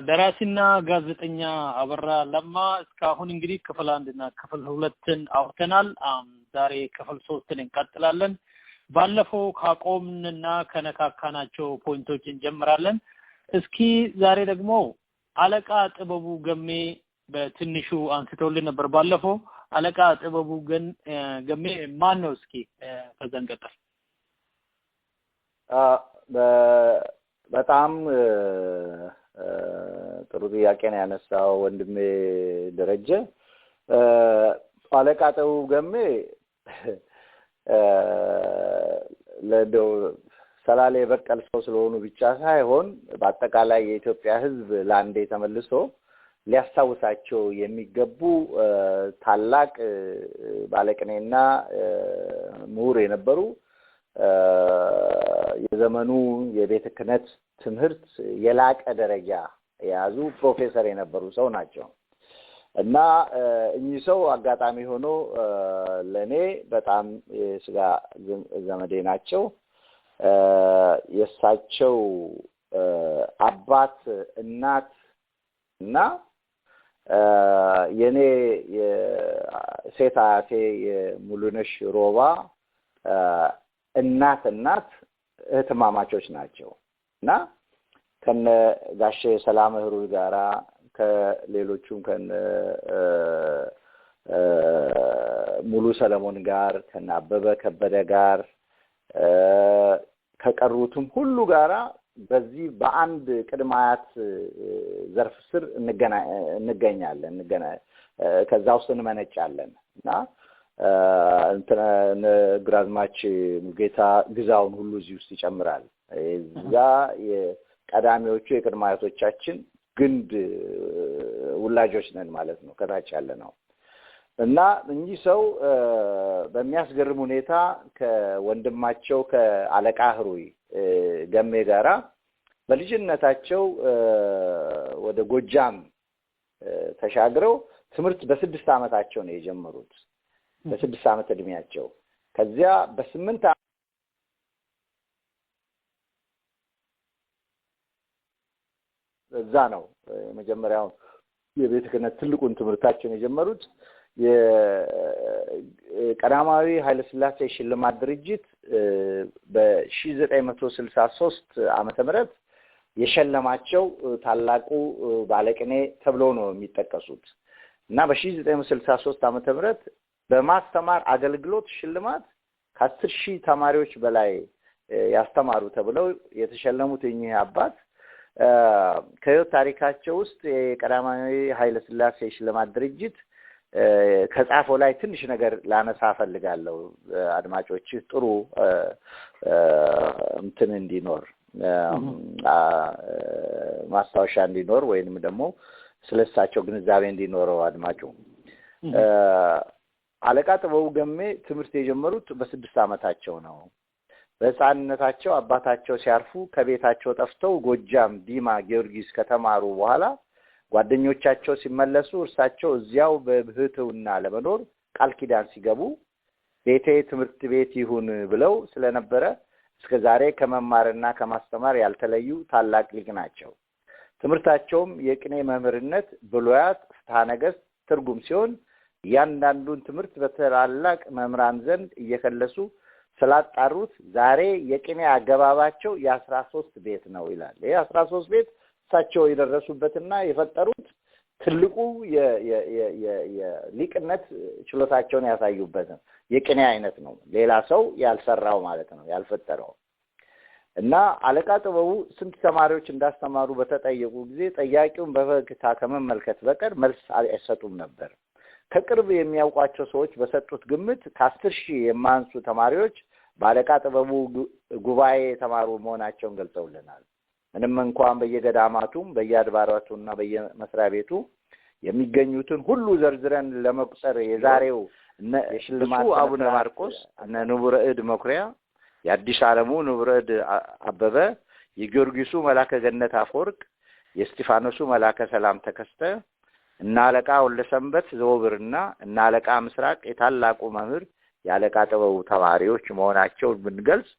ደራሲና ጋዜጠኛ አበራ ለማ እስካሁን እንግዲህ ክፍል 1 እና ክፍል 2ን አውርተናል። ዛሬ ክፍል 3ን እንቀጥላለን። ባለፈው ካቆምንና ከነካካናቸው ፖይንቶች እንጀምራለን። እስኪ ዛሬ ደግሞ አለቃ ጥበቡ ገሜ በትንሹ አንስቶልን ነበር ባለፈው። አለቃ ጥበቡ ገሜ ማን ነው? እስኪ ከዛን ቀጥል። በጣም ጥሩ ጥያቄ ነው ያነሳው ወንድሜ ደረጀ። አለቃ ጥበቡ ገሜ ለደው ሰላሌ በቀል ሰው ስለሆኑ ብቻ ሳይሆን በአጠቃላይ የኢትዮጵያ ሕዝብ ላንዴ ተመልሶ ሊያስታውሳቸው የሚገቡ ታላቅ ባለቅኔና ምሁር የነበሩ የዘመኑ የቤተ ክህነት ትምህርት የላቀ ደረጃ የያዙ ፕሮፌሰር የነበሩ ሰው ናቸው እና እኚህ ሰው አጋጣሚ ሆኖ ለኔ በጣም የስጋ ዘመዴ ናቸው። የሳቸው አባት እናት እና የኔ የሴት አያቴ የሙሉነሽ ሮባ እናት እህትማማቾች ናቸው እና ከነ ጋሼ ሰላም ህሩይ ጋራ ከሌሎቹም ከነ ሙሉ ሰለሞን ጋር ከነ አበበ ከበደ ጋር ከቀሩትም ሁሉ ጋራ በዚህ በአንድ ቅድመ አያት ዘርፍ ስር እንገኛለን ከዛ ውስጥ እንመነጫለን እና ግራዝማች ሙጌታ ግዛውን ሁሉ እዚህ ውስጥ ይጨምራል። እዛ የቀዳሚዎቹ የቅድመ አያቶቻችን ግንድ ውላጆች ነን ማለት ነው ከታች ያለ ነው እና እኚህ ሰው በሚያስገርም ሁኔታ ከወንድማቸው ከአለቃ ህሩይ ገሜ ጋራ በልጅነታቸው ወደ ጎጃም ተሻግረው ትምህርት በ6 ዓመታቸው ነው የጀመሩት። በ6 ዓመት እድሜያቸው ከዚያ በ8 እዛ ነው የመጀመሪያው የቤተ ክህነት ትልቁን ትምህርታቸውን የጀመሩት። የቀዳማዊ ኃይለ ሥላሴ ሽልማት ድርጅት በ1963 ዓመተ ምህረት የሸለማቸው ታላቁ ባለቅኔ ተብሎ ነው የሚጠቀሱት እና በ1963 ዓመተ ምህረት በማስተማር አገልግሎት ሽልማት ከ10,000 ተማሪዎች በላይ ያስተማሩ ተብለው የተሸለሙት እኚህ አባት ከህይወት ታሪካቸው ውስጥ የቀዳማዊ ኃይለ ሥላሴ ሽልማት ድርጅት ከጻፈው ላይ ትንሽ ነገር ላነሳ ፈልጋለሁ። አድማጮች ጥሩ እንትን እንዲኖር ማስታወሻ እንዲኖር ወይንም ደግሞ ስለሳቸው ግንዛቤ እንዲኖረው አድማጩ። አለቃ ጥበቡ ገሜ ትምህርት የጀመሩት በ6 ዓመታቸው ነው። በህፃንነታቸው አባታቸው ሲያርፉ ከቤታቸው ጠፍተው ጎጃም ዲማ ጊዮርጊስ ከተማሩ በኋላ ጓደኞቻቸው ሲመለሱ እርሳቸው እዚያው በብህትውና ለመኖር ቃል ኪዳን ሲገቡ ቤቴ ትምህርት ቤት ይሁን ብለው ስለነበረ እስከዛሬ ከመማርና ከማስተማር ያልተለዩ ታላቅ ሊቅ ናቸው። ትምህርታቸውም የቅኔ መምህርነት፣ ብሉያት፣ ፍትሐ ነገሥት፣ ትርጉም ሲሆን ያንዳንዱን ትምህርት በተላላቅ መምህራን ዘንድ እየከለሱ ስላጣሩት ዛሬ የቅኔ አገባባቸው የ13 ቤት ነው ይላል። ይሄ 13 ቤት እሳቸው የደረሱበትና የፈጠሩት ትልቁ የሊቅነት ችሎታቸውን ያሳዩበት የቅኔ አይነት ነው። ሌላ ሰው ያልሰራው ማለት ነው ያልፈጠረው። እና አለቃ ጥበቡ ስንት ተማሪዎች እንዳስተማሩ በተጠየቁ ጊዜ ጠያቂውን በፈገግታ ከመመልከት በቀር መልስ አይሰጡም ነበር። ከቅርብ የሚያውቋቸው ሰዎች በሰጡት ግምት ከ10,000 የማንሱ ተማሪዎች በአለቃ ጥበቡ ጉባኤ የተማሩ መሆናቸውን ገልጸውልናል። ምንም እንኳን በየገዳማቱም በየአድባራቱና በየመስሪያ ቤቱ የሚገኙትን ሁሉ ዘርዝረን ለመቁጠር የዛሬው የሽልማቱ አቡነ ማርቆስ እነ ንቡረ እድ መኩሪያ፣ የአዲስ ዓለሙ ንቡረ እድ አበበ፣ የጊዮርጊሱ መላከ ገነት አፈወርቅ፣ የእስጢፋኖሱ መላከ ሰላም ተከስተ፣ እና አለቃ ወልደሰንበት ዘወብርና እና አለቃ ምስራቅ የታላቁ መምህር የአለቃ ጥበቡ ተማሪዎች መሆናቸው ብንገልጽ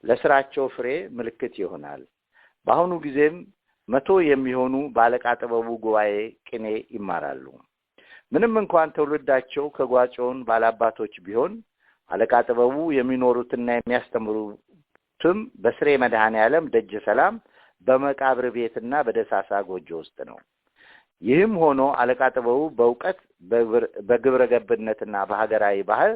ለስራቸው ፍሬ ምልክት ይሆናል። በአሁኑ ጊዜም 100 የሚሆኑ ባለቃ ጥበቡ ጉባኤ ቅኔ ይማራሉ። ምንም እንኳን ተውልዳቸው ከጓጮን ባላባቶች ቢሆን አለቃ ጥበቡ የሚኖሩትና የሚያስተምሩትም በስሬ መድኃኔዓለም ደጀ ሰላም በመቃብር ቤትና በደሳሳ ጎጆ ውስጥ ነው። ይህም ሆኖ አለቃ ጥበቡ በእውቀት በግብረ ገብነትና በሀገራዊ ባህል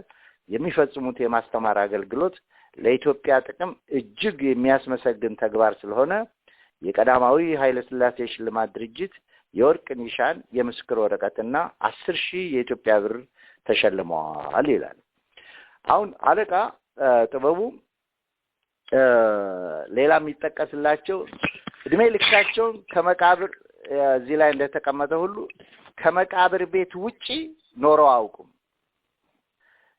የሚፈጽሙት የማስተማር አገልግሎት ለኢትዮጵያ ጥቅም እጅግ የሚያስመሰግን ተግባር ስለሆነ የቀዳማዊ ኃይለ ሥላሴ ሽልማት ድርጅት የወርቅ ኒሻን የምስክር ወረቀትና 10,000 የኢትዮጵያ ብር ተሸልመዋል ይላል። አሁን አለቃ ጥበቡ ሌላ የሚጠቀስላቸው እድሜ ልካቸው ከመቃብር እዚህ ላይ እንደተቀመጠ ሁሉ ከመቃብር ቤት ውጪ ኖረው አውቁም።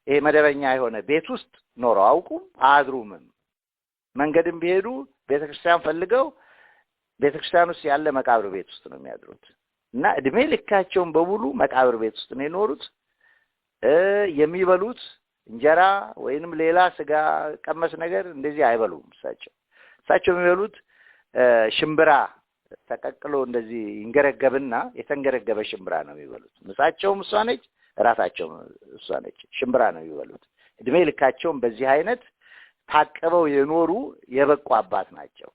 ይሄ መደበኛ የሆነ ቤት ውስጥ ኖረው አውቁም፣ አድሩም። መንገድም ቢሄዱ ቤተክርስቲያን ፈልገው ቤተክርስቲያን ውስጥ ያለ መቃብር ቤት ውስጥ ነው የሚያድሩት እና እድሜ ልካቸውን በሙሉ መቃብር ቤት ውስጥ ነው የኖሩት። የሚበሉት እንጀራ ወይንም ሌላ ስጋ ቀመስ ነገር እንደዚህ አይበሉም። እሳቸው የሚበሉት ሽምብራ ተቀቅሎ እንደዚህ ይንገረገብና የተንገረገበ ሽምብራ ነው የሚበሉት። ምሳቸውም እሷ ነች፣ ራታቸውም እሷ ነች። ሽምብራ ነው የሚበሉት። እድሜ ልካቸውን በዚህ አይነት ታቀበው የኖሩ የበቁ አባት ናቸው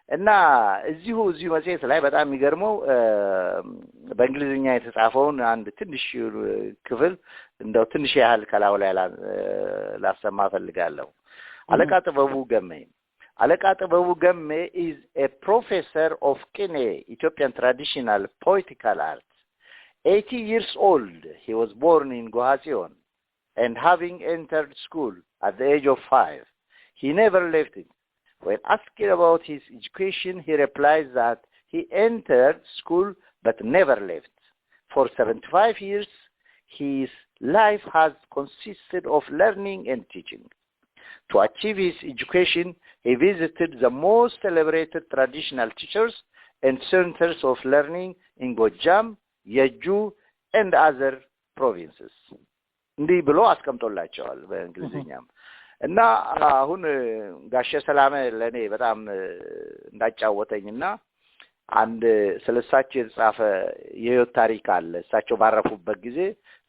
እና እዚሁ መጽሔት ላይ በጣም የሚገርመው በእንግሊዝኛ የተጻፈውን አንድ ትንሽ ክፍል እንደው ትንሽ ያህል ከላው ላይ ላሰማ ፈልጋለሁ። አለቃ ጥበቡ ገሜ is a professor of Kine, Ethiopian traditional poetical art. 80 years old, he was born in Gohasion, and having entered school at the age of 5, he never left it. When asked about his education, he replies that he entered school but never left. For 75 years, his life has consisted of learning and teaching. To achieve his education, he visited the most celebrated traditional teachers and centers of learning in Gojam, Yeju, and other provinces. እንዲህ ብሎ አስቀምጦላቸዋል በእንግሊዝኛም እና አሁን ጋሼ ሰላም ለኔ በጣም እንዳጫወተኝና አንድ ስለሳቸው የተጻፈ የህይወት ታሪክ አለ። እሳቸው ባረፉበት ጊዜ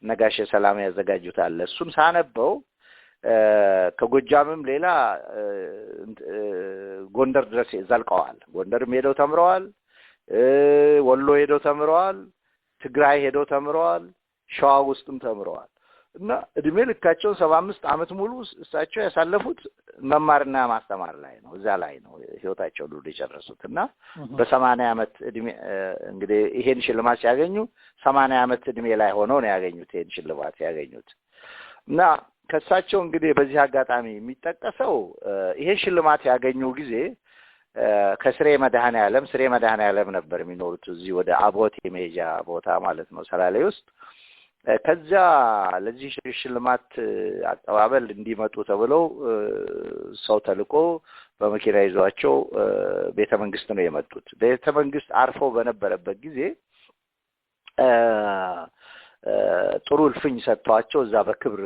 ነጋሼ ሰላም ያዘጋጁታል። እሱን ሳነበው ከጎጃምም ሌላ ጎንደር ድረስ ዘልቀዋል። ጎንደርም ሄደው ተምረዋል፣ ወሎ ሄደው ተምረዋል፣ ትግራይ ሄደው ተምረዋል፣ ሸዋ ውስጥም ተምረዋል እና እድሜ ልካቸውን 75 ዓመት ሙሉ እሳቸው ያሳለፉት መማርና ማስተማር ላይ ነው። እዛ ላይ ነው ህይወታቸውን ሁሉ የጨረሱትና በ80 ዓመት እድሜ እንግዲህ ይሄን ሽልማት ሲያገኙ 80 ዓመት እድሜ ላይ ሆነው ነው ያገኙት ይሄን ሽልማት ያገኙት እና ከሳቸው እንግዲህ በዚህ አጋጣሚ የሚጠቀሰው ይሄ ሽልማት ያገኙ ጊዜ ከስሬ መድኃኔዓለም ነበር የሚኖሩት እዚህ ወደ አቦቴ መሄጃ ቦታ ማለት ነው ሰላሌ ውስጥ። ከዛ ለዚህ ሽልማት አቀባበል እንዲመጡ ተብለው ሰው ተልቆ በመኪና ይዟቸው ቤተ መንግስት ነው የመጡት። ቤተ መንግስት አርፈው በነበረበት ጊዜ ጥሩ እልፍኝ ሰጥቷቸው እዛ በክብር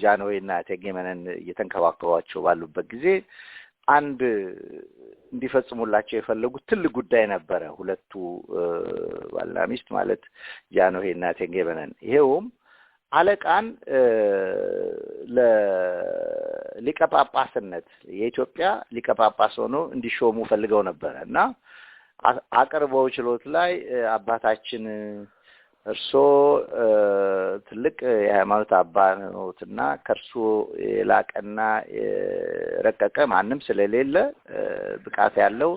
ጃንሆይና እቴጌ መነን እየተንከባከቧቸው ባሉበት ጊዜ አንድ እንዲፈጽሙላቸው የፈለጉት ትልቅ ጉዳይ ነበረ። ሁለቱ ባልና ሚስት ማለት ጃንሆይና እቴጌ መነን። ይሄውም አለቃን ለሊቀ ጳጳስነት የኢትዮጵያ ሊቀ ጳጳስ ሆኖ እንዲሾሙ ፈልገው ነበርና አቀርበው ችሎት ላይ አባታችን እርሶ ትልቅ የሃይማኖት አባት ነውና ከርሱ የላቀና ረቀቀ ማንም ስለሌለ ብቃት ያለው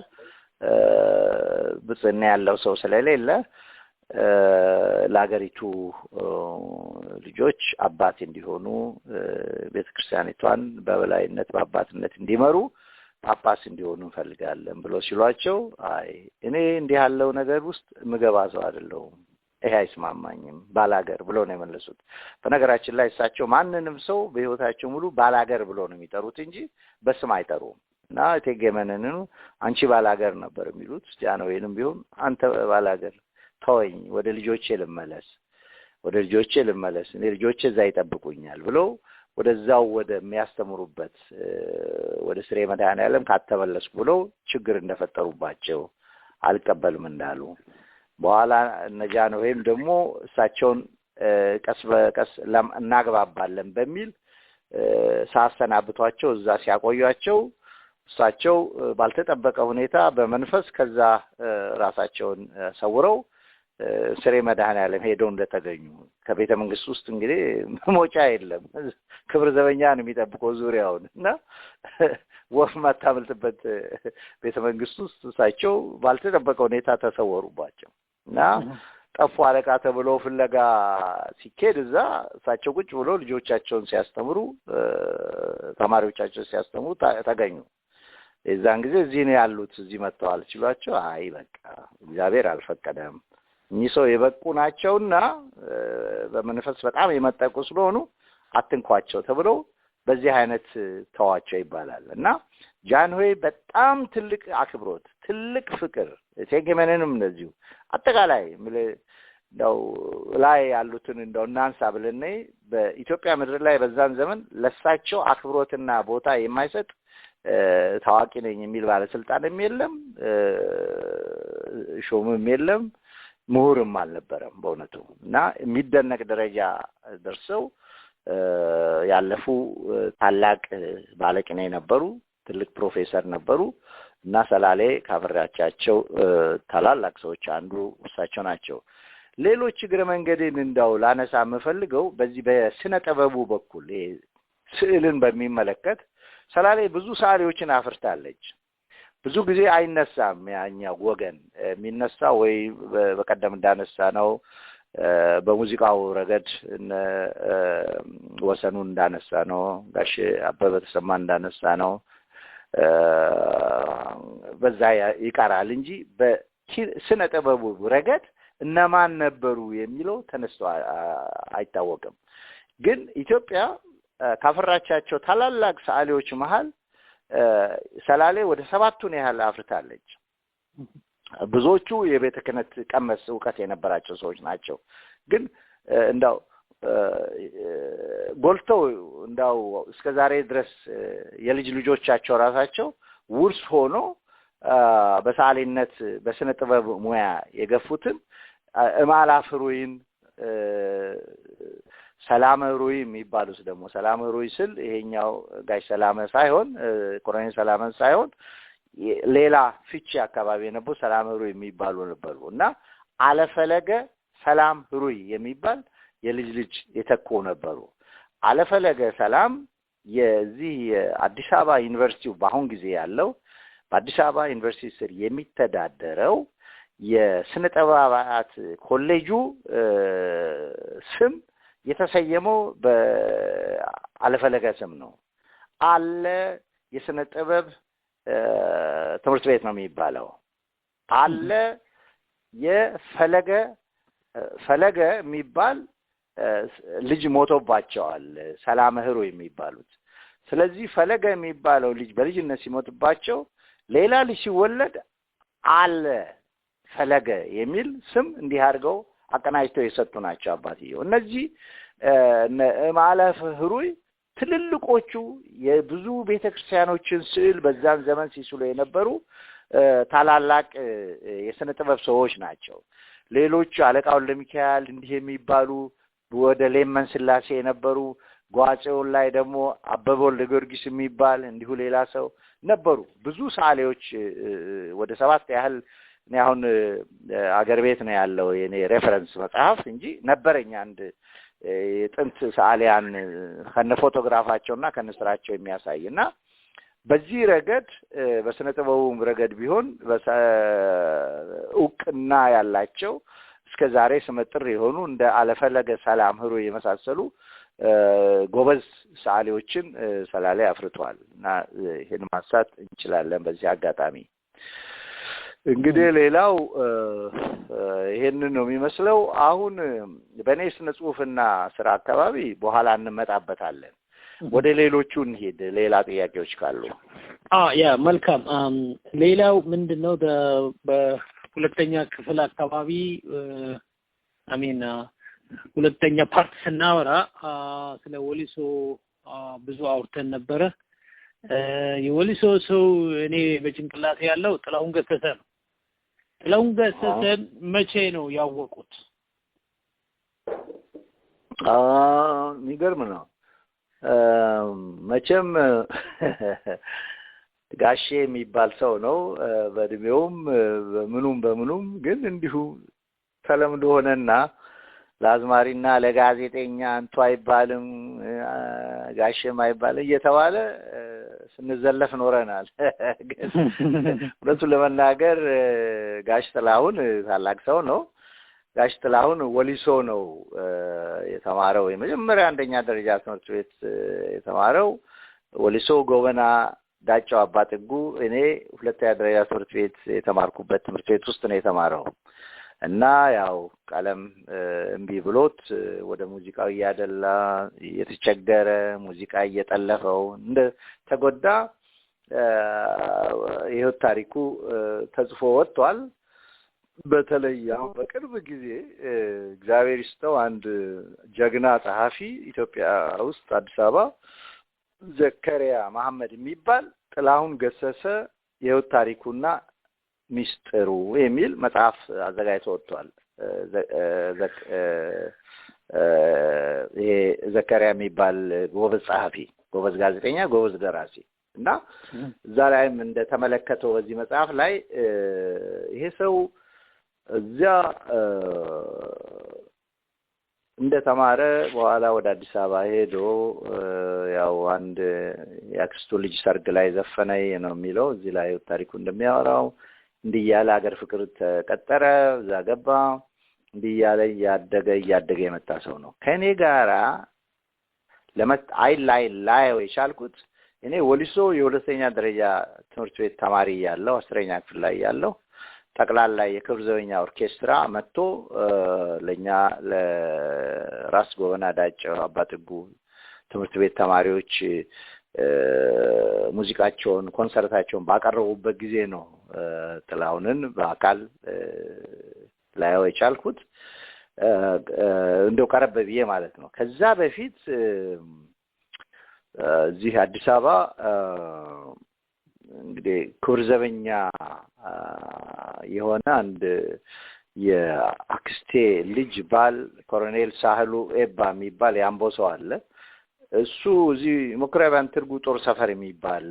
ብጽና ያለው ሰው ስለሌለ ለሀገሪቱ ልጆች አባት እንዲሆኑ ቤተክርስቲያኒቷን በበላይነት በአባትነት እንዲመሩ ጳጳስ እንዲሆኑ እንፈልጋለን ብሎ ሲሏቸው አይ እኔ እንዲህ ያለው ነገር ውስጥ ምገባ ሰው አይደለሁም ይሄ አይስማማኝም ባላገር ብሎ ነው የመለሱት። በነገራችን ላይ እሳቸው ማንንም ሰው በህይወታቸው ሙሉ ባላገር ብሎ ነው የሚጠሩት እንጂ በስም አይጠሩም እና እቴጌ መነንን አንቺ ባላገር ነበር የሚሉት። ጃንሆይንም ቢሆን አንተ ባላገር ተወኝ ወደ ልጆቼ ልመለስ እኔ ልጆቼ እዛ ይጠብቁኛል ብሎ ወደዛው ወደ የሚያስተምሩበት ወደ ስሬ መድኃኔዓለም ካተመለሱ ብሎ ችግር እንደፈጠሩባቸው አልቀበልም እንዳሉ በኋላ ነጃንሆይም ደግሞ እሳቸውን ቀስ በቀስ እናግባባለን በሚል ሳሰናብቷቸው እዛ ሲያቆዩአቸው እሳቸው ባልተጠበቀ ሁኔታ በመንፈስ ከዛ ራሳቸውን ሰውረው ስሬ መድኃኔዓለም ሄደው እንደተገኙ ከቤተ መንግስት ውስጥ እንግዲህ መሞጫ የለም ክብር ዘበኛ ነው የሚጠብቀው ዙሪያውን እና ወፍ ማታመልጥበት ቤተ መንግስት ውስጥ እሳቸው ባልተጠበቀ ሁኔታ ተሰወሩባቸው እና ጠፉ አለቃ ተብሎ ፍለጋ ሲኬድ እዛ እሳቸው ቁጭ ብሎ ልጆቻቸውን ሲያስተምሩ ተማሪዎቻቸውን ሲያስተምሩ ተገኙ የዛን ጊዜ እዚህ ነው ያሉት እዚህ መጥተዋል ሲሏቸው አይ በቃ እግዚአብሔር አልፈቀደም እኚህ ሰው የበቁ ናቸውና በመንፈስ በጣም የመጠቁ ስለሆኑ አትንኳቸው ተብሎ በዚህ አይነት ተዋቸው ይባላል እና ጃንሆይ በጣም ትልቅ አክብሮት ትልቅ ፍቅር ቴጌመነንም እንደዚሁ አጠቃላይ እንደው ላይ ያሉትን እንደው እናንሳ ብለን በኢትዮጵያ ምድር ላይ በዛን ዘመን ለሳቸው አክብሮትና ቦታ የማይሰጥ ታዋቂ ነኝ የሚል ባለስልጣንም የለም ሾምም የለም ምሁርም አልነበረም በእውነቱ እና የሚደነቅ ደረጃ ደርሰው ያለፉ ታላቅ ባለቅኔ ነበሩ ትልቅ ፕሮፌሰር ነበሩ እና ሰላሌ ካፈራቻቸው ታላላቅ ሰዎች አንዱ እሳቸው ናቸው ሌሎች እግረ መንገድን እንዳው ላነሳ መፈልገው በዚህ በስነ ጥበቡ በኩል ስዕልን በሚመለከት ሰላሌ ብዙ ሰዓሊዎችን አፍርታለች ብዙ ጊዜ አይነሳም ያኛው ወገን የሚነሳ ወይ በቀደም እንዳነሳ ነው በሙዚቃው ረገድ ወሰኑ እንዳነሳ ነው ጋሽ አበበ ተሰማ እንዳነሳ ነው በዛ ይቀራል እንጂ በስነ ጥበቡ ረገድ እነማን ነበሩ የሚለው ተነስቶ አይታወቅም ግን ኢትዮጵያ ካፈራቻቸው ታላላቅ ሰዓሊዎች መሃል ሰላሌ ወደ 7ቱን ያህል አፍርታለች ብዙዎቹ የቤተ ክህነት ቀመስ ዕውቀት የነበራቸው ሰዎች ናቸው ግን እንዳው ጎልተው እንዳው እስከ ዛሬ ድረስ የልጅ ልጆቻቸው ራሳቸው ውርስ ሆኖ በሳሊነት በስነ ጥበብ ሙያ የገፉትን እማላፍሩይን ሰላም ሩይ የሚባሉት ደግሞ ሰላም ሩይ ስል ይሄኛው ጋሽ ሰላም ሳይሆን ኮሎኔል ሰላም ሳይሆን ሌላ ፍቺ አካባቢ የነበሩ ሰላም ሩይ የሚባሉ ነበሩ እና አለፈለገ ሰላም ሩይ የሚባል የልጅ ልጅ የተኮ ነበሩ አለፈለገ ሰላም የዚህ አዲስ አበባ ዩኒቨርሲቲው በአሁን ጊዜ ያለው በአዲስ አበባ ዩኒቨርሲቲ ስር የሚተዳደረው የስነ ጥበባት ኮሌጁ ስም የተሰየመው በአለፈለገ ስም ነው አለ የስነ ጥበብ ትምህርት ቤት ነው የሚባለው አለ የፈለገ የሚባል ልጅ ሞቶባቸዋል ሰላም ህሩ የሚባሉት ስለዚህ ፈለገ የሚባለው ልጅ በልጅነት ሲሞትባቸው ሌላ ልጅ ሲወለድ አለ ፈለገ የሚል ስም እንዲህ አድርገው አቀናጅተው የሰጡ ናቸው አባትየው እነዚህ ማለፍ ህሩይ ትልልቆቹ የብዙ ቤተክርስቲያኖችን ስዕል በዛን ዘመን ሲስሉ የነበሩ ታላላቅ የስነ ጥበብ ሰዎች ናቸው ሌሎች አለቃው ለሚካኤል እንዲህ የሚባሉ ወደ ሌመን ስላሴ የነበሩ ጓጼው ላይ ደግሞ አበበው ለጊዮርጊስ የሚባል እንዲሁ ሌላ ሰው ነበሩ ብዙ ሰዓሊዎች ወደ 7 ያህል እኔ አሁን አገር ቤት ነው ያለው የኔ ሬፈረንስ መጽሐፍ እንጂ ነበረኛ አንድ የጥንት ሰዓሊያን ከነ ፎቶግራፋቸውና ከነስራቸው የሚያሳይና በዚህ ረገድ በስነ ጥበቡ ረገድ ቢሆን እውቅና ያላቸው እስከ ዛሬ ስመጥር የሆኑ እንደ አለፈለገ ሰላም ህሩ የመሳሰሉ ጎበዝ ሰዓሊዎችን ሰላሌ አፍርቷል እና ይሄን ማሳት እንችላለን በዚህ አጋጣሚ እንግዲህ ሌላው ይሄንን ነው የሚመስለው አሁን በኔ ስነ ጽሁፍና ስራ አካባቢ በኋላ እንመጣበታለን ወደ ሌሎቹ እንሄድ ሌላ ጥያቄዎች ካሉ ያ መልካም ሌላው ምንድነው በሁለተኛ ክፍል አካባቢ አሚና ሁለተኛ ፓርት ስናወራ ስለ ወሊሶ ብዙ አውርተን ነበረ የወሊሶ ሰው እኔ በጭንቅላቴ ያለው ጥላሁን ገሰሰ ነው ጥላሁን ገሰሰን መቼ ነው ያወቁት? የሚገርም ነው። መቼም ጋሼ የሚባል ሰው ነው። በእድሜውም በምኑም ግን እንዲሁ ተለምዶ ሆነና ለአዝማሪና ለጋዜጠኛ አንቱ አይባልም ጋሼም አይባል እየተባለ ስንዘለፍ ኖረናል። እውነቱን ለመናገር ጋሽ ጥላሁን ታላቅ ሰው ነው። ጋሽ ጥላሁን ወሊሶ ነው የተማረው። የመጀመሪያ አንደኛ ደረጃ ትምህርት ቤት የተማረው ወሊሶ ጎበና ዳጫው አባጥጉ። እኔ ሁለተኛ ደረጃ ትምህርት ቤት የተማርኩበት ትምህርት ቤት ውስጥ ነው የተማረው እና ያው ቀለም እምቢ ብሎት ወደ ሙዚቃው እያደላ የተቸገረ ሙዚቃ እየጠለፈው እንደ ተጎዳ ይሄው ታሪኩ ተጽፎ ወጥቷል። በተለይ አሁን በቅርብ ጊዜ እግዚአብሔር ይስጠው አንድ ጀግና ጸሐፊ ኢትዮጵያ ውስጥ አዲስ አበባ ዘከሪያ መሐመድ የሚባል ጥላሁን ገሰሰ የህይወት ታሪኩና ሚስጥሩ የሚል መጽሐፍ አዘጋጅቶ ወጥቷል። ይሄ ዘከሪያ የሚባል ጎበዝ ጸሐፊ፣ ጎበዝ ጋዜጠኛ፣ ጎበዝ ደራሲ እና እዛ ላይም እንደተመለከተው በዚህ መጽሐፍ ላይ ይሄ ሰው እዚያ እንደተማረ በኋላ ወደ አዲስ አበባ ሄዶ ያው አንድ የአክስቱ ልጅ ሰርግ ላይ ዘፈነ ነው የሚለው እዚህ ላይ ታሪኩ እንደሚያወራው እንዲህ ያለ ሀገር ፍቅር ተቀጠረ፣ እዛ ገባ፣ እንዲህ ያለ እያደገ የመጣ ሰው ነው። ከኔ ጋራ ላይ የቻልኩት እኔ ወሊሶ የሁለተኛ ደረጃ ትምህርት ቤት ተማሪ ያለው 10ኛ ክፍል ላይ ያለው ጠቅላላ የክብር ዘበኛ ኦርኬስትራ መጥቶ ለኛ ለራስ ጎበና ዳጫው አባጥጉ ትምህርት ቤት ተማሪዎች ሙዚቃቸውን ኮንሰርታቸውን ባቀረቡበት ጊዜ ነው ጥላሁንን በአካል ላየው የቻልኩት እንደው ቀረበ ብዬ ማለት ነው። ከዛ በፊት እዚህ አዲስ አበባ እንግዲህ ክብር ዘበኛ የሆነ አንድ የአክስቴ ልጅ ባል ኮሎኔል ሳህሉ ኤባ የሚባል ያምቦ ሰው አለ። እሱ እዚህ መኩሪያባን ትርጉ ጦር ሰፈር የሚባል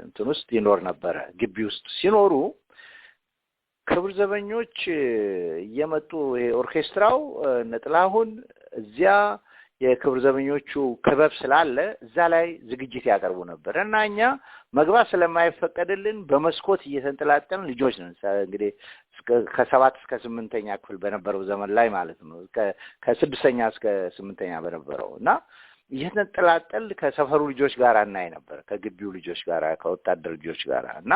እንትን ውስጥ ይኖር ነበር። ግቢ ውስጥ ሲኖሩ ክብር ዘበኞች እየመጡ ኦርኬስትራው ነጥላሁን እዚያ የክብር ዘበኞቹ ክበብ ስላለ እዛ ላይ ዝግጅት ያቀርቡ ነበር እና እኛ መግባት ስለማይፈቀድልን በመስኮት እየተንጠላጠልን ልጆች ነን እንግዲህ ከ7 እስከ 8ኛ ክፍል በነበረው ዘመን ላይ ማለት ነው ከ6ኛ እስከ 8ኛ በነበረው እና እየተንጠላጠል ከሰፈሩ ልጆች ጋር እናይ ነበር ከግቢው ልጆች ጋር ከወጣደር ልጆች ጋር እና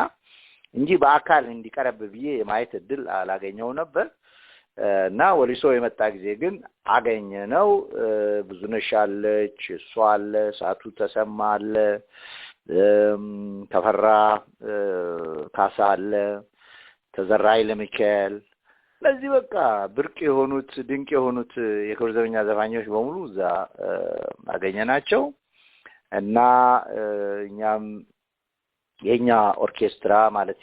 እንጂ በአካል እንዲቀርብ ብዬ የማየት እድል አላገኘው ነበር እና ወሊሶ የመጣ ጊዜ ግን አገኘነው። ብዙነሽ አለች፣ እሷ አለ፣ ሳቱ ተሰማ አለ፣ ተፈራ ካሳ አለ፣ ተዘራይ ለሚካኤል ለዚህ በቃ ብርቅ የሆኑት ድንቅ የሆኑት የክብር ዘበኛ ዘፋኞች በሙሉ እዛ አገኘናቸው እና እኛም የኛ ኦርኬስትራ ማለት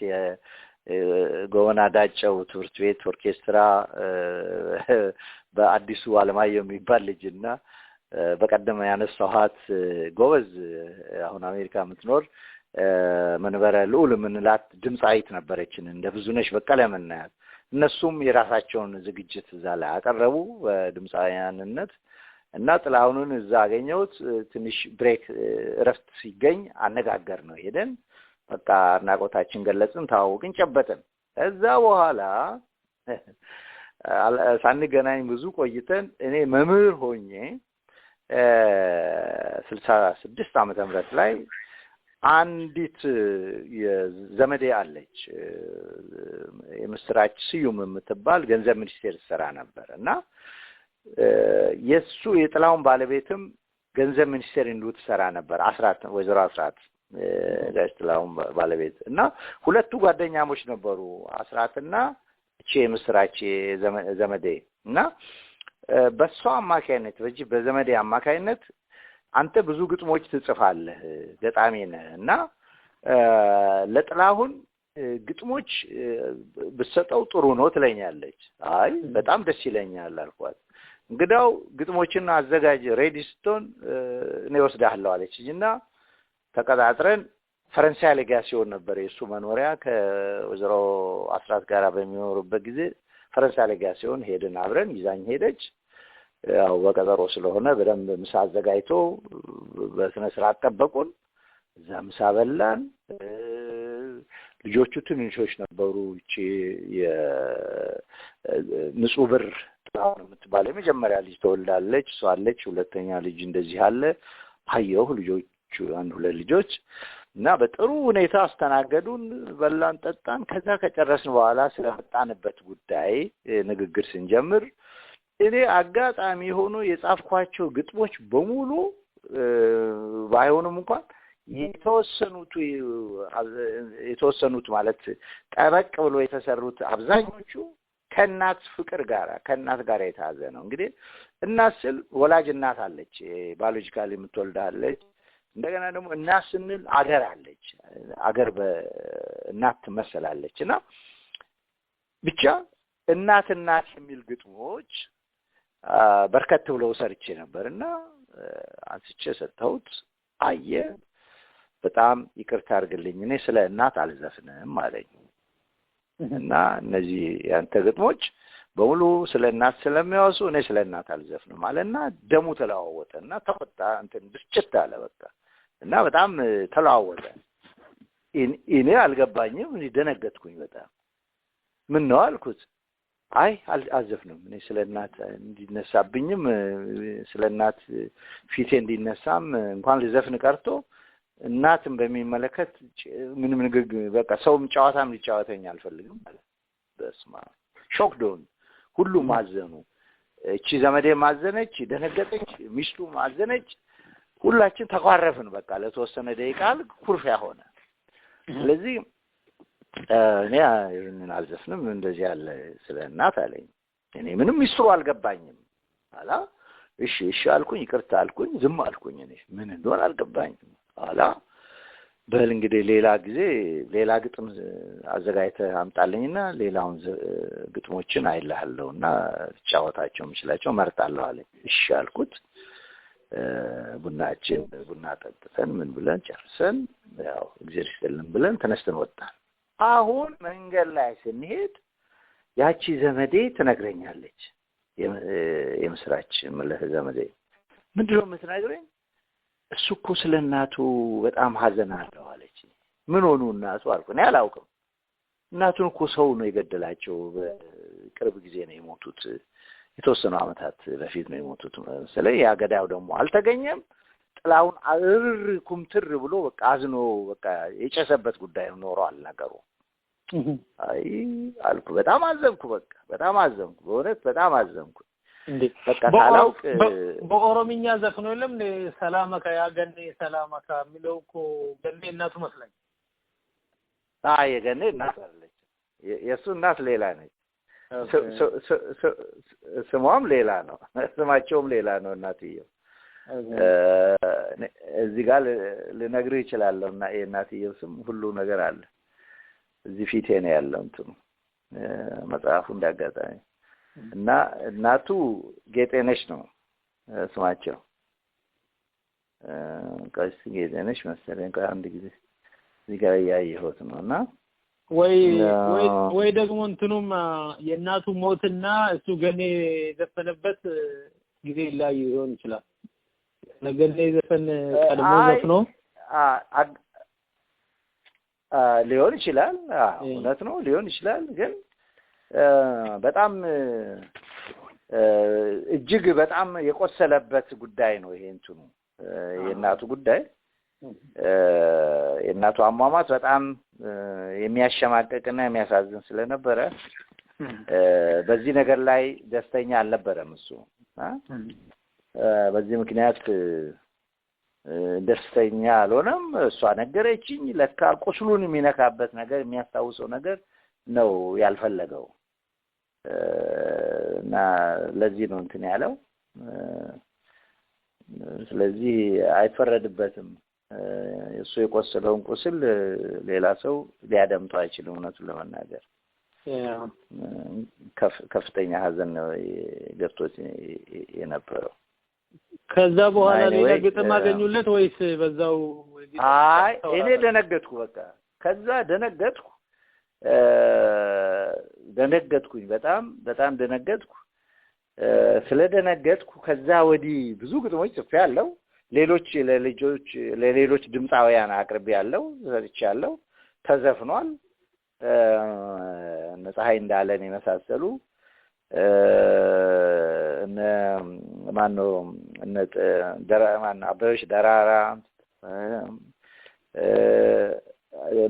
ጎበና ዳጫው ትምህርት ቤት ኦርኬስትራ በአዲሱ አለማየሁ የሚባል ልጅና በቀደም ያነሳኋት ጎበዝ አሁን አሜሪካ የምትኖር መንበረ ልዑል ምንላት ድምጻዊት ነበረችን እንደ ብዙነሽ በቀለ ምናያት እነሱም የራሳቸውን ዝግጅት እዛ ላይ አቀረቡ በድምጻውያንነት እና ጥላሁንን እዛ አገኘሁት። ትንሽ ብሬክ እረፍት ሲገኝ አነጋገር ነው ሄደን በቃ አድናቆታችን ገለጽን፣ ታወቅን፣ ጨበጥን። እዛ በኋላ ሳንገናኝ ብዙ ቆይተን እኔ መምህር ሆኜ 66 ዓመተ ምህረት ላይ አንዲት የዘመዴ አለች የምስራች ስዩም የምትባል ገንዘብ ሚኒስቴር ሰራ ነበር እና የሱ የጥላሁን ባለቤትም ገንዘብ ሚኒስቴር እንዱት ሰራ ነበር አስራት ወይዘሮ አስራት ጋሽ ጥላሁን ባለቤት እና ሁለቱ ጓደኛሞች ነበሩ አስራትና እቺ የምስራች ዘመዴ እና በሷ አማካይነት በዘመዴ አማካይነት አንተ ብዙ ግጥሞች ትጽፋለህ ገጣሚ ነህ እና ለጥላሁን ግጥሞች በሰጠው ጥሩ ነው ትለኛለች አይ በጣም ደስ ይለኛል አልኳት እንግዳው ግጥሞችን አዘጋጅ ሬዲስቶን እኔ ወስዳለሁ አለችኝና ተቀጣጥረን ፈረንሳይ ሌጋሲዮን ነበር የሱ መኖሪያ ከወዘሮ አስራት ጋር በሚኖርበት ጊዜ ፈረንሳይ ሌጋሲዮን ሄደን አብረን ይዛኝ ሄደች ያው በቀጠሮ ስለሆነ በደንብ ምሳ አዘጋጅቶ በስነ ስርዓት ጠበቁን እዛ ምሳ በላን ልጆቹ ትንሾች ነበሩ እቺ የንጹህ ብር ታውን የምትባል የመጀመሪያ ልጅ ተወልዳለች እሷ አለች ሁለተኛ ልጅ እንደዚህ አለ አየሁ ልጆቹ አንድ ሁለት ልጆች እና በጥሩ ሁኔታ አስተናገዱን በላን ጠጣን ከዛ ከጨረስን በኋላ ስለመጣንበት ጉዳይ ንግግር ስንጀምር እኔ አጋጣሚ ሆኖ የጻፍኳቸው ግጥሞች በሙሉ ባይሆንም እንኳን የተወሰኑት ማለት ጠበቅ ብሎ የተሰሩት አብዛኞቹ ከእናት ፍቅር ጋር የተያዘ ነው እንግዲህ እናት ስል ወላጅ እናት አለች ባዮሎጂካሊ የምትወልዳለች እንደገና ደግሞ እናት ስንል አገር አለች አገር በእናት ትመሰላለችና ብቻ እናት የሚል ግጥሞች በርከት ብለው ሰርቼ ነበርና አንስቼ ሰጠሁት አየ በጣም ይቅርታ አድርግልኝ እኔ ስለ እናት አልዘፍንም አለኝ እና እነዚህ ያንተ ግጥሞች በሙሉ ስለ እናት ስለሚያወሱ እኔ ስለ እናት አልዘፍንም አለና ደሙ ተለዋወጠና ተቆጣ እንትን ብስጭት አለ በቃ እና በጣም ተለዋወጠ እኔ አልገባኝም እኔ ደነገጥኩኝ በጣም ምን ነው አልኩት አይ አልዘፍንም እኔ ስለ እናት እንዲነሳብኝም ስለ እናት ፊቴ እንዲነሳም እንኳን ልዘፍን ቀርቶ እናትን በሚመለከት ምንም ንግግር በቃ ሰውም ጨዋታም ሊጫወተኝ አልፈልግም ማለት በስማ ሾክዶን ሁሉ ማዘኑ እቺ ዘመዴ ማዘነች ደነገጠች ሚስቱ ማዘነች ሁላችን ተቋረፍን በቃ ለተወሰነ ደቂቃ ኩርፊያ ሆነ ስለዚህ እኔ ይሄንን አልዘፍንም እንደዚህ ያለ ስለ እናት አለኝ እኔ ምንም ሚስጥሩ አልገባኝም አላ እሺ አልኩኝ ይቅርታ አልኩኝ ዝም አልኩኝ እኔ ምን እንደሆነ አልገባኝም አላ በል እንግዲህ ሌላ ጊዜ ሌላ ግጥም አዘጋጅተህ አምጣልኝና ሌላውን ግጥሞችን አይልሃለሁና ጫወታቸው ምችላቸው መርጣለሁ አለኝ እሺ አልኩት ቡና ጠጥተን ምን ብለን ጨርሰን ያው እግዚአብሔር ይስጥልን ብለን ተነስተን ወጣን አሁን መንገድ ላይ ስንሄድ ያቺ ዘመዴ ትነግረኛለች የምስራች ምለህ ዘመዴ ምንድነው የምትነግረኝ እሱ እኮ ስለ እናቱ በጣም ሐዘን አለው አለች ምን ሆኑ እናቱ አልኩኝ አላውቅም እናቱን እኮ ሰው ነው የገደላቸው በቅርብ ጊዜ ነው የሞቱት የተወሰኑ አመታት በፊት ነው የሞቱት ስለዚህ ያገዳው ደግሞ አልተገኘም ጥላውን ኩምትር ብሎ በቃ አዝኖ በቃ የጨሰበት ጉዳይ ኖሯል ነገሩ አይ አልኩ በጣም አዘንኩ በቃ በጣም አዘንኩ በእውነት በጣም አዘንኩ እንዴ በቃ ታላውቅ በኦሮምኛ ዘፍኖ የለም ሰላማካ ያገኔ ሰላማካ የሚለው እኮ ገኔ እናቱ መስለኝ አይ ገኔ እናት አለች የሱ እናት ሌላ ነች ስሟም ሌላ ነው ስማቸውም ሌላ ነው እናትየው እዚህ ጋር ልነግርህ ይችላልና የእናትየው ስም ሁሉ ነገር አለ እዚህ ፊቴ ነው ያለው እንትኑ መጽሐፉ እንዳጋጣሚ እና እናቱ ጌጤነሽ ነው ስማቸው ቀስ ጌጤነሽ መሰለኝ ከአንድ ጊዜ እዚህ ጋር ያየሁት ነውና ወይ ደግሞ እንትኑም የእናቱ ሞትና እሱ ገኔ ዘፈነበት ጊዜ ላይ ይሆን ይችላል ነገኔ ዘፈን ቀድሞ ዘፍኖ ሊሆን ይችላል እውነት ነው ሊሆን ይችላል ግን በጣም እጅግ በጣም የቆሰለበት ጉዳይ ነው ይሄ እንትኑ የእናቱ ጉዳይ የእናቱ አሟሟት በጣም የሚያሸማቀቅና የሚያሳዝን ስለነበረ በዚህ ነገር ላይ ደስተኛ አልነበረም እሱ በዚህ ምክንያት ደስተኛ አልሆነም እሷ ነገረችኝ ለካ ቁስሉን የሚነካበት ነገር የሚያስታውሰው ነገር ነው ያልፈለገው እና ለዚህ ነው እንትን ያለው ስለዚህ አይፈረድበትም እሱ የቆሰለውን ቁስል ሌላ ሰው ሊያደምጠው አይችልም እውነቱን ለመናገር ከፍተኛ ሀዘን ነው ገብቶት የነበረው ከዛ በኋላ ሌላ ግጥም አገኙለት ወይስ በዛው አይ እኔ ደነገጥኩ በቃ ከዛ ደነገጥኩኝ በጣም ደነገጥኩ ስለደነገጥኩ ከዛ ወዲህ ብዙ ግጥሞች ጽፌያለሁ ለሌሎች ድምጻውያን አቅርቤያለሁ ዘርቻለሁ ተዘፍኗል ነፃይ እንዳለን የመሳሰሉ እነ ማነው እነ ደራማና አበሽ ደራራ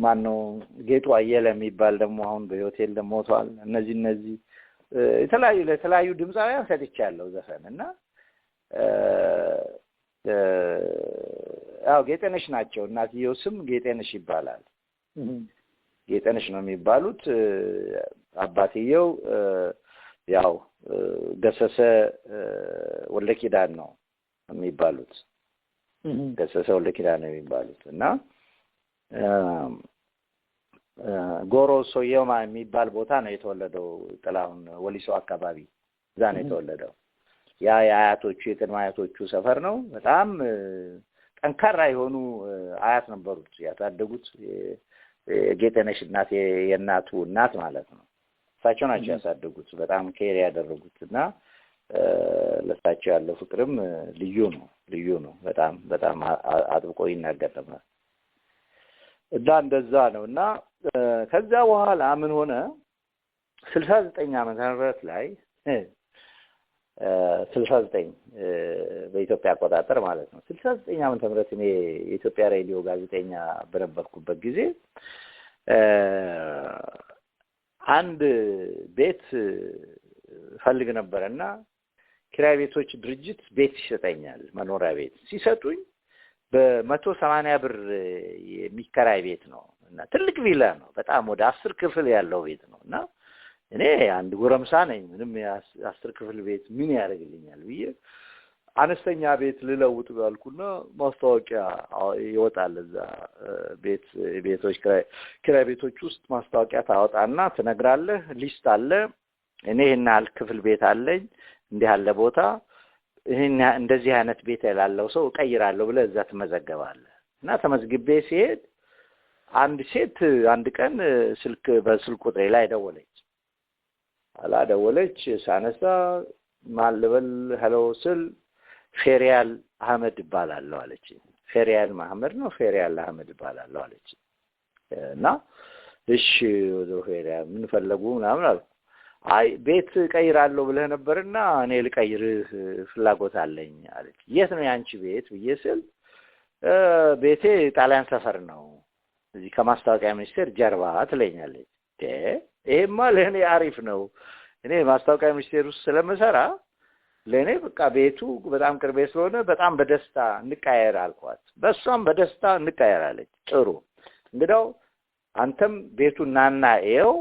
ማነው ጌጡ አየለ የሚባል ደግሞ አሁን በሆቴል ሞቷል እነዚህ የተለያዩ ድምጻውያን ሰጥቻለሁ ዘፈንና ያው ጌጠነሽ ናቸው እናትየው ስም ጌጠነሽ ይባላል ጌጠነሽ ነው የሚባሉት አባትየው ያው ገሰሰ ወልደኪዳን ነው የሚባሉት ገሰሰ ወልደኪዳን ነው የሚባሉት እና ጎሮ ሶየማ የሚባል ቦታ ነው የተወለደው ጥላሁን ወሊሶ አካባቢ እዛ ነው የተወለደው ያ የአያቶቹ የቅድመ አያቶቹ ሰፈር ነው በጣም ጠንካራ የሆኑ አያት ነበሩት ያሳደጉት ጌጠነሽ እናት የእናቱ እናት ማለት ነው እሳቸው ናቸው ያሳደጉት በጣም ኬር ያደረጉትና ለሳቸው ያለው ፍቅርም ልዩ ነው በጣም አጥብቆ ይናገር ነበር እና እንደዛ ነውና ከዛ በኋላ ምን ሆነ 69 ዓመተ ምህረት ላይ 69 በኢትዮጵያ አቆጣጠር ማለት ነው 69 ዓመተ ምህረት እኔ የኢትዮጵያ ሬዲዮ ጋዜጠኛ በነበርኩበት ጊዜ አንድ ቤት ፈልግ ነበርና ኪራይ ቤቶች ድርጅት ቤት ይሰጠኛል መኖሪያ ቤት ሲሰጡኝ በ180 ብር የሚከራይ ቤት ነው እና ትልቅ ቪላ ነው በጣም ወደ 10 ክፍል ያለው ቤት ነውና እኔ አንድ ጎረምሳ ነኝ ምንም 10 ክፍል ቤት ምን ያደርግልኛል ብዬ አነስተኛ ቤት ልለውጥ ባልኩና ማስታወቂያ ይወጣል እዛ ቤቶች ኪራይ ቤቶች ውስጥ ማስታወቂያ ታወጣና ትነግራለህ ሊስት አለ እኔ እና ክፍል ቤት አለኝ እንዲህ ያለ ቦታ ይሄን እንደዚህ አይነት ቤት ያለው ሰው ቀይራለሁ ብለህ እዛ ተመዘገባለህ እና ተመዝግቤ ሲሄድ አንድ ሴት አንድ ቀን በስልክ ቁጥሬ ላይ ደወለች ሳነሳ ማልበል ሄሎ ስል ፌሪያል አህመድ ይባላል አለች ፌሪያል መሐመድ ነው ፌሪያል አህመድ ይባላል አለች እና እሺ ወደ ፌሪያል ምን ፈለጉ ምናምን አልኩ አይ ቤት ቀይራለሁ ብለህ ነበርና እኔ ልቀይርህ ፍላጎት አለኝ አለች የት ነው ያንቺ ቤት ብዬ ስል ቤቴ ጣሊያን ሰፈር ነው እዚህ ከማስታወቂያ ሚኒስቴር ጀርባ ትለኛለች ይሄማ ለኔ አሪፍ ነው እኔ ማስታወቂያ ሚኒስቴር ውስጥ ስለምሰራ ለኔ በቃ ቤቱ በጣም ቅርቤ ስለሆነ በጣም በደስታ እንቀያየር አልኳት በሷም በደስታ እንቀያየራለች ጥሩ እንግዲያው አንተም ቤቱን ናና ኤው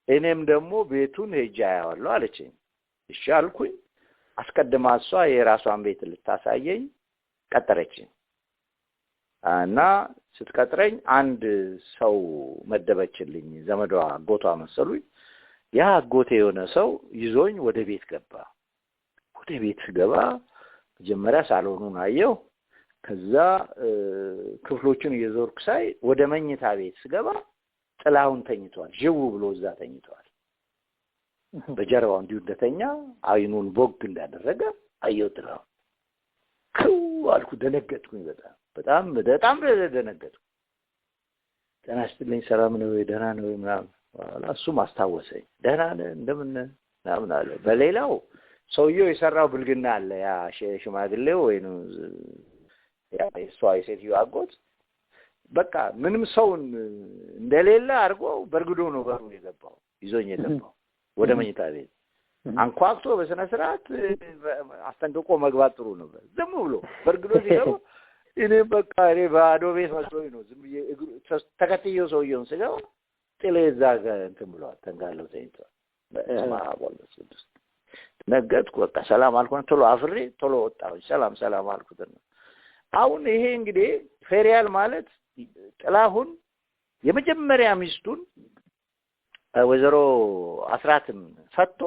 እኔም ደግሞ ቤቱን ሄጄ አያዋለሁ አለችኝ እሺ አልኩኝ አስቀድማ እሷ የራሷን ቤት ልታሳየኝ ቀጠረችኝ እና ስትቀጥረኝ አንድ ሰው መደበችልኝ ዘመዷ አጎቷ መሰሉኝ ያ አጎቴ የሆነ ሰው ይዞኝ ወደ ቤት ገባ ወደ ቤት ገባ መጀመሪያ ሳሎኑን አየው ከዛ ክፍሎቹን እየዞርኩ ሳይ ወደ መኝታ ቤት ስገባ ጥላሁን ተኝቷል ጅው ብሎ እዛ ተኝቷል በጀርባው እንዲሁ እንደተኛ አይኑን ቦግ እንዳደረገ አየው ጥላሁን አልኩ ደነገጥኩኝ በጣም ደነገጥኩ ተናስተልኝ ሰላም ነው ደህና ነው ምናምን እሱም አስታወሰኝ ደህና ነህ እንደምን ምናምን አለ በሌላው ሰውየው የሰራው ብልግና አለ ያ ሽማግሌው ወይኑ ያ የሴትዮ አጎት በቃ ምንም ሰው እንደሌለ አርጎ በርግዶ ነው በሩ የገባው ይዞኝ የገባው ወደ መኝታ ቤት አንኳኩቶ በስነ ስርዓት አስጠንቅቆ መግባት ጥሩ ነበር ዝም ብሎ በርግዶ ሲገባ እኔ በቃ እኔ ባዶ ቤት መስሎኝ ነው ዝም ተከትየው ሰውየውን ስገባ ጥሌዛ እንትን ብሏል ተንጋለው ተይቷል በስማ ወልደስ ነገጥኩ በቃ ሰላም አልኩና ቶሎ አፍሬ ቶሎ ወጣሁ ሰላም አልኩትና አሁን ይሄ እንግዲህ ፌሪያል ማለት ጥላሁን የመጀመሪያ ሚስቱን ወይዘሮ አስራትም ፈቶ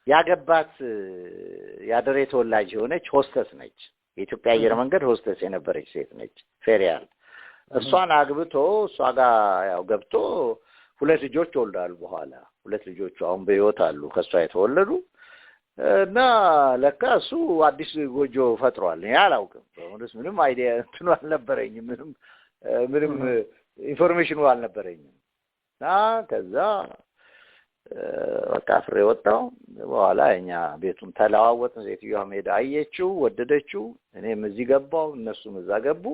ያገባት ያደሬ ተወላጅ የሆነች ሆስተስ ነች። የኢትዮጵያ አየር መንገድ ሆስተስ የነበረች ሴት ነች ፌሪያል። እሷን አግብቶ እሷ ጋር ያው ገብቶ ሁለት ልጆች ወልዷል። በኋላ ሁለት ልጆች አሁን በህይወት አሉ ከሷ የተወለዱ እና ለካ እሱ አዲስ ጎጆ ፈጥሯል። እኔ አላውቅም። በእውነት ምንም አይዲያ እንትኑ አልነበረኝም። ምንም ኢንፎርሜሽኑ አልነበረኝም። እና ከዛ በቃ ፍሬ ወጣው። በኋላ እኛ ቤቱን ተለዋወጥን። ሴትዮዋ ሄዳ አየችው፣ ወደደችው። እኔም እዚህ ገባው፣ እነሱም እዛ ገቡ።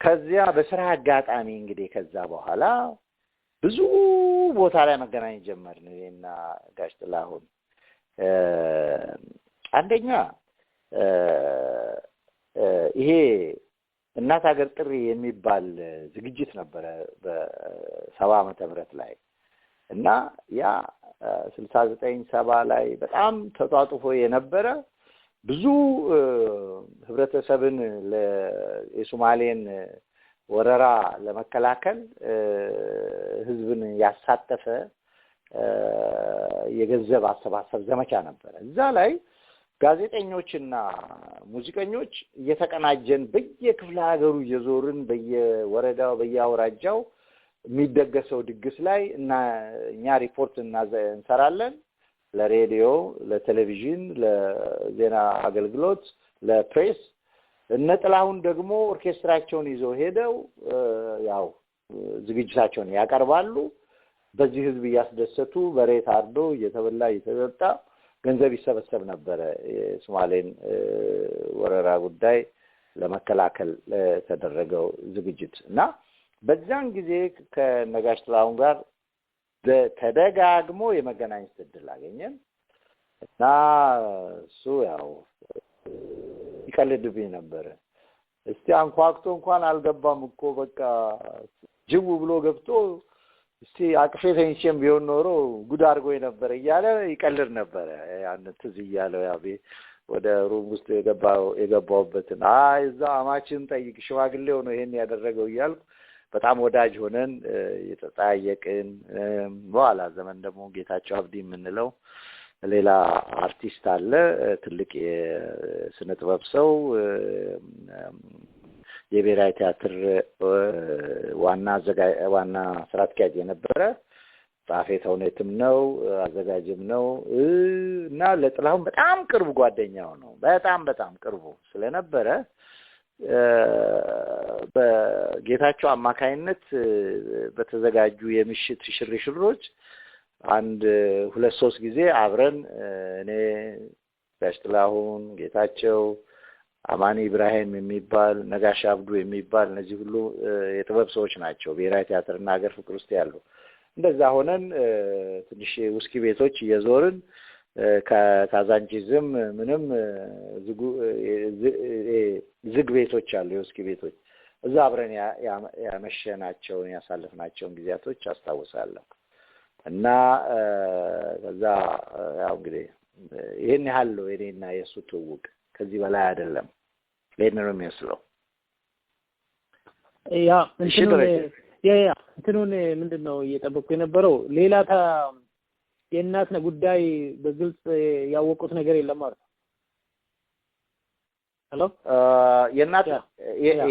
ከዚያ በስራ አጋጣሚ እንግዲህ ከዛ በኋላ ብዙ ቦታ ላይ መገናኘት ጀመርን እኔና ጋሽ ጥላሁን። አንደኛ ይሄ እናት ሀገር ጥሪ የሚባል ዝግጅት ነበረ በ70 ዓመተ ምህረት ላይ እና ያ 69 70 ላይ በጣም ተጧጡፎ የነበረ ብዙ ህብረተሰብን የሶማሌን ወረራ ለመከላከል ህዝብን ያሳተፈ የገንዘብ አሰባሰብ ዘመቻ ነበር። እዛ ላይ ጋዜጠኞችና ሙዚቀኞች እየተቀናጀን በየክፍለ ሀገሩ እየዞርን በየወረዳው በየአውራጃው የሚደገሰው ድግስ ላይ እና እኛ ሪፖርት እንሰራለን ለሬዲዮ፣ ለቴሌቪዥን፣ ለዜና አገልግሎት፣ ለፕሬስ። እነ ጥላሁን ደግሞ ኦርኬስትራቸውን ይዘው ሄደው ያው ዝግጅታቸውን ያቀርባሉ። በዚህ ህዝብ ያስደሰቱ በሬ ታርዶ እየተበላ እየተጠጣ ገንዘብ ይሰበሰብ ነበር የሶማሌን ወረራ ጉዳይ ለመከላከል ተደረገው ዝግጅት እና በዛን ጊዜ ከነጋሽ ጥላሁን ጋር ተደጋግሞ የመገናኘት እድል አገኘን እና እሱ ያው ይቀልድብኝ ነበር። እስቲ አንኳክቶ እንኳን አልገባም እኮ በቃ ጅው ብሎ ገብቶ እስቲ አቅፌ ተንሽም ቢሆን ኖሮ ጉድ አድርጎኝ ነበር እያለ ይቀልድ ነበር። ያን ትዝ እያለው ያው ወደ ሩም ውስጥ የገባውበትን እዛ አማችን ጠይቅ ሽማግሌው ነው ይሄን ያደረገው እያልኩ በጣም ወዳጅ ሆነን የተጣየቅን። በኋላ ዘመን ደግሞ ጌታቸው አብዲ የምንለው ሌላ አርቲስት አለ፣ ትልቅ የስነ ጥበብ ሰው የብሔራዊ ቲያትር ዋና ስራ አስኪያጅ የነበረ ጻፌ ተውኔትም ነው አዘጋጅም ነው እና ለጥላሁን በጣም ቅርብ ጓደኛው ነው። በጣም ቅርቡ ስለነበረ በጌታቸው አማካይነት በተዘጋጁ የምሽት ሽርሽሮች አንድ 2-3 ጊዜ አብረን እኔ ጋሽ ጥላሁን፣ ጌታቸው፣ አማኒ ኢብራሂም የሚባል ነጋሽ አብዱ የሚባል እነዚህ ሁሉ የጥበብ ሰዎች ናቸው ብሔራዊ ቲያትርና ሀገር ፍቅር ውስጥ ያሉ። እንደዛ ሆነን ትንሽ ውስኪ ቤቶች እየዞርን ከካዛንቺዝም ምንም ዝግ ቤቶች አሉ የውስኪ ቤቶች፣ እዛ አብረን ያመሸናቸውን ያሳለፍናቸውን ጊዜያቶች አስታውሳለሁ። እና ከዛ ያው እንግዲህ ይሄን ያህል ነው የኔና የሱ ትውውቅ፣ ከዚህ በላይ አይደለም። ለምን ነው የሚመስለው? ያ እንትኑን ምንድነው እየጠበቁ የነበረው? ሌላ የእናት ጉዳይ በግልጽ ያወቁት ነገር የለም ማለት ነው። ሄሎ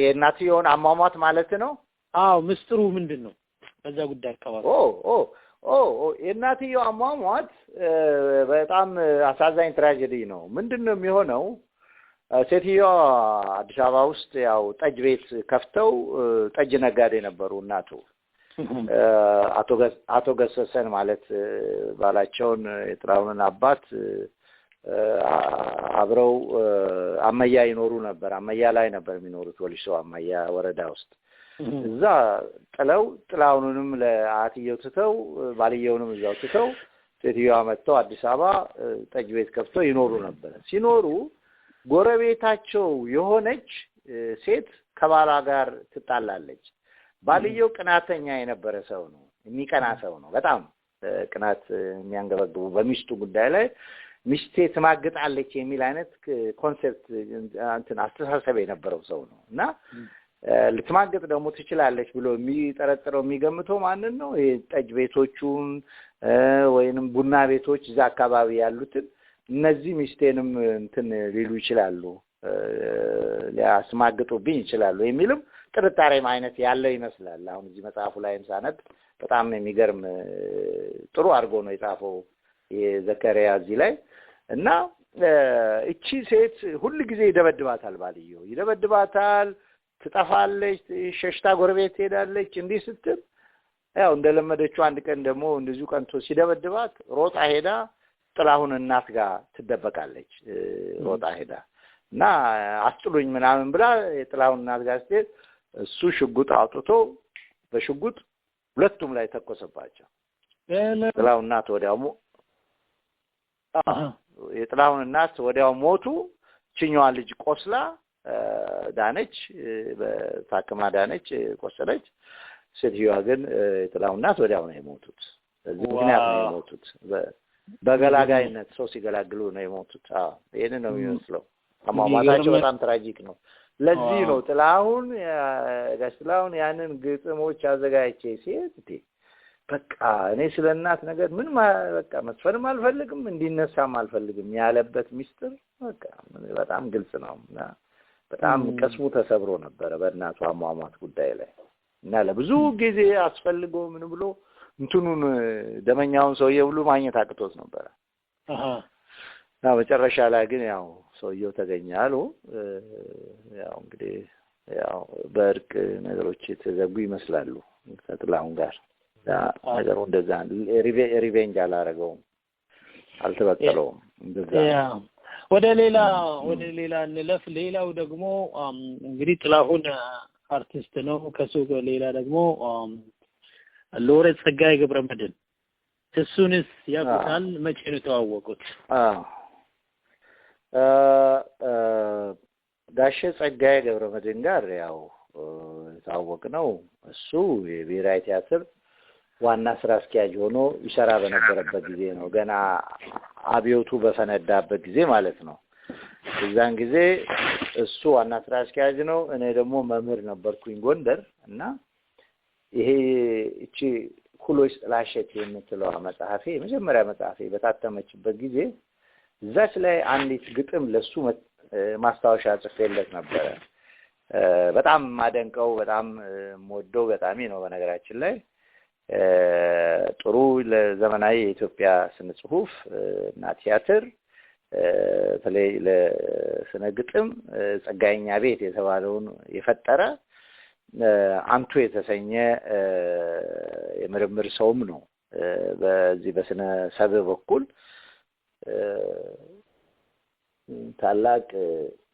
የእናትየውን አሟሟት ማለት ነው? አዎ። ምስጢሩ ምንድነው በዛ ጉዳይ አካባቢ? የእናትየው አሟሟት በጣም አሳዛኝ ትራጀዲ ነው። ምንድነው የሚሆነው? ሴትዮዋ አዲስ አበባ ውስጥ ያው ጠጅ ቤት ከፍተው ጠጅ ነጋዴ ነበሩ እናቱ። አቶ ገሰሰን ማለት ባላቸውን የጥላሁንን አባት አብረው አመያ ይኖሩ ነበር። አመያ ላይ ነበር የሚኖሩት፣ ወሊሶ አመያ ወረዳ ውስጥ። እዛ ጥላሁንንም ለአትየው ትተው ባልየውንም እዛው ትተው ሴትዮዋ መጥተው አዲስ አበባ ጠጅ ቤት ከፍተው ይኖሩ ነበር። ሲኖሩ ጎረቤታቸው የሆነች ሴት ከባሏ ጋር ትጣላለች። ባልየው ቅናተኛ የነበረ ሰው ነው፣ የሚቀና ሰው ነው። በጣም ቅናት የሚያንገበግቡ በሚስቱ ጉዳይ ላይ ሚስቴ ትማግጣለች የሚል አይነት ኮንሰፕት እንትን አስተሳሰብ የነበረው ሰው ነው እና ልትማግጥ ደግሞ ትችላለች ብሎ የሚጠረጥረው የሚገምተው ማንን ነው? ጠጅ ቤቶቹን ወይንም ቡና ቤቶች እዛ አካባቢ ያሉትን እነዚህ ሚስቴንም እንትን ሊሉ ይችላሉ ሊያስማግጡብኝ ይችላሉ የሚልም ጥርጣሬም አይነት ያለው ይመስላል። አሁን እዚህ መጽሐፉ ላይም ሳነብ በጣም የሚገርም ጥሩ አድርጎ ነው የጻፈው የዘከሪያ እዚህ ላይ እና እቺ ሴት ሁሉ ጊዜ ይደበድባታል፣ ባልየው ይደበድባታል፣ ትጠፋለች፣ ሸሽታ ጎረቤት ትሄዳለች። እንዲህ ስትል ያው እንደለመደችው አንድ ቀን ደግሞ እንደዚሁ ቀንቶ ሲደበድባት ሮጣ ሄዳ ጥላሁን እናት ጋር ትደበቃለች። ሮጣ ሄዳ እና አስጥሉኝ ምናምን ብላ የጥላሁን እናት ጋር ስትሄድ እሱ ሽጉጥ አውጥቶ በሽጉጥ ሁለቱም ላይ ተኮሰባቸው። ጥላሁን እናት ወዲያው የጥላሁን እናት ወዲያው ሞቱ። ችኛዋ ልጅ ቆስላ ዳነች፣ በታክማ ዳነች፣ ቆሰለች። ሴትዮዋ ግን የጥላሁን እናት ወዲያው ነው የሞቱት። በዚህ ምክንያት ነው የሞቱት። በገላጋይነት ሰው ሲገላግሉ ነው የሞቱት። ይሄንን ነው የሚመስለው። አሟሟታቸው በጣም ትራጂክ ነው። ለዚህ ነው ጥላሁን ያንን ግጥሞች አዘጋጅቼ ሲሄድ በቃ እኔ ስለእናት ነገር ምን በቃ መስፈንም አልፈልግም እንዲነሳም አልፈልግም ያለበት ሚስጥር በቃ በጣም ግልጽ ነው እና በጣም ቀስሙ ተሰብሮ ነበር በእናቱ አሟሟት ጉዳይ ላይ እና ለብዙ ጊዜ አስፈልጎ ምን ብሎ እንትኑን ደመኛውን ሰውዬ ሁሉ ማግኘት አቅቶት ነበር። እና መጨረሻ ላይ ግን ያው ሰውየው ተገኛሉ። ያው እንግዲህ ያው በእርቅ ነገሮች የተዘጉ ይመስላሉ ከጥላሁን ጋር። ነገሩ እንደዛ ሪቬንጅ አላረገውም፣ አልተበቀለውም። እንደዛ ወደ ሌላ እንለፍ። ሌላው ደግሞ እንግዲህ ጥላሁን አርቲስት ነው። ከሱ ሌላ ደግሞ ሎሬት ጸጋዬ ገብረመድህን እሱንስ ያውቁታል? መቼ ነው የተዋወቁት? ጋሼ ጸጋዬ ገብረመድህን ጋር ያው ታወቅ ነው። እሱ የብሔራዊ ቲያትር ዋና ስራ አስኪያጅ ሆኖ ይሰራ በነበረበት ጊዜ ነው። ገና አብዮቱ በፈነዳበት ጊዜ ማለት ነው። እዛን ጊዜ እሱ ዋና ስራ አስኪያጅ ነው። እኔ ደግሞ መምህር ነበርኩኝ ጎንደር እና ይሄ እቺ ኩሎች ጥላሸት የምትለው መጽሐፌ የመጀመሪያ መጽሐፌ በታተመችበት ጊዜ እዛች ላይ አንዲት ግጥም ለሱ ማስታወሻ ጽፌለት ነበር። በጣም ማደንቀው በጣም ሞዶ ገጣሚ ነው በነገራችን ላይ ጥሩ ለዘመናዊ የኢትዮጵያ ስነ ጽሁፍ እና ቲያትር በተለይ ለስነ ግጥም ጸጋዬኛ ቤት የተባለውን የፈጠረ አንቱ የተሰኘ የምርምር ሰውም ነው። በዚህ በስነ ሰብ በኩል ታላቅ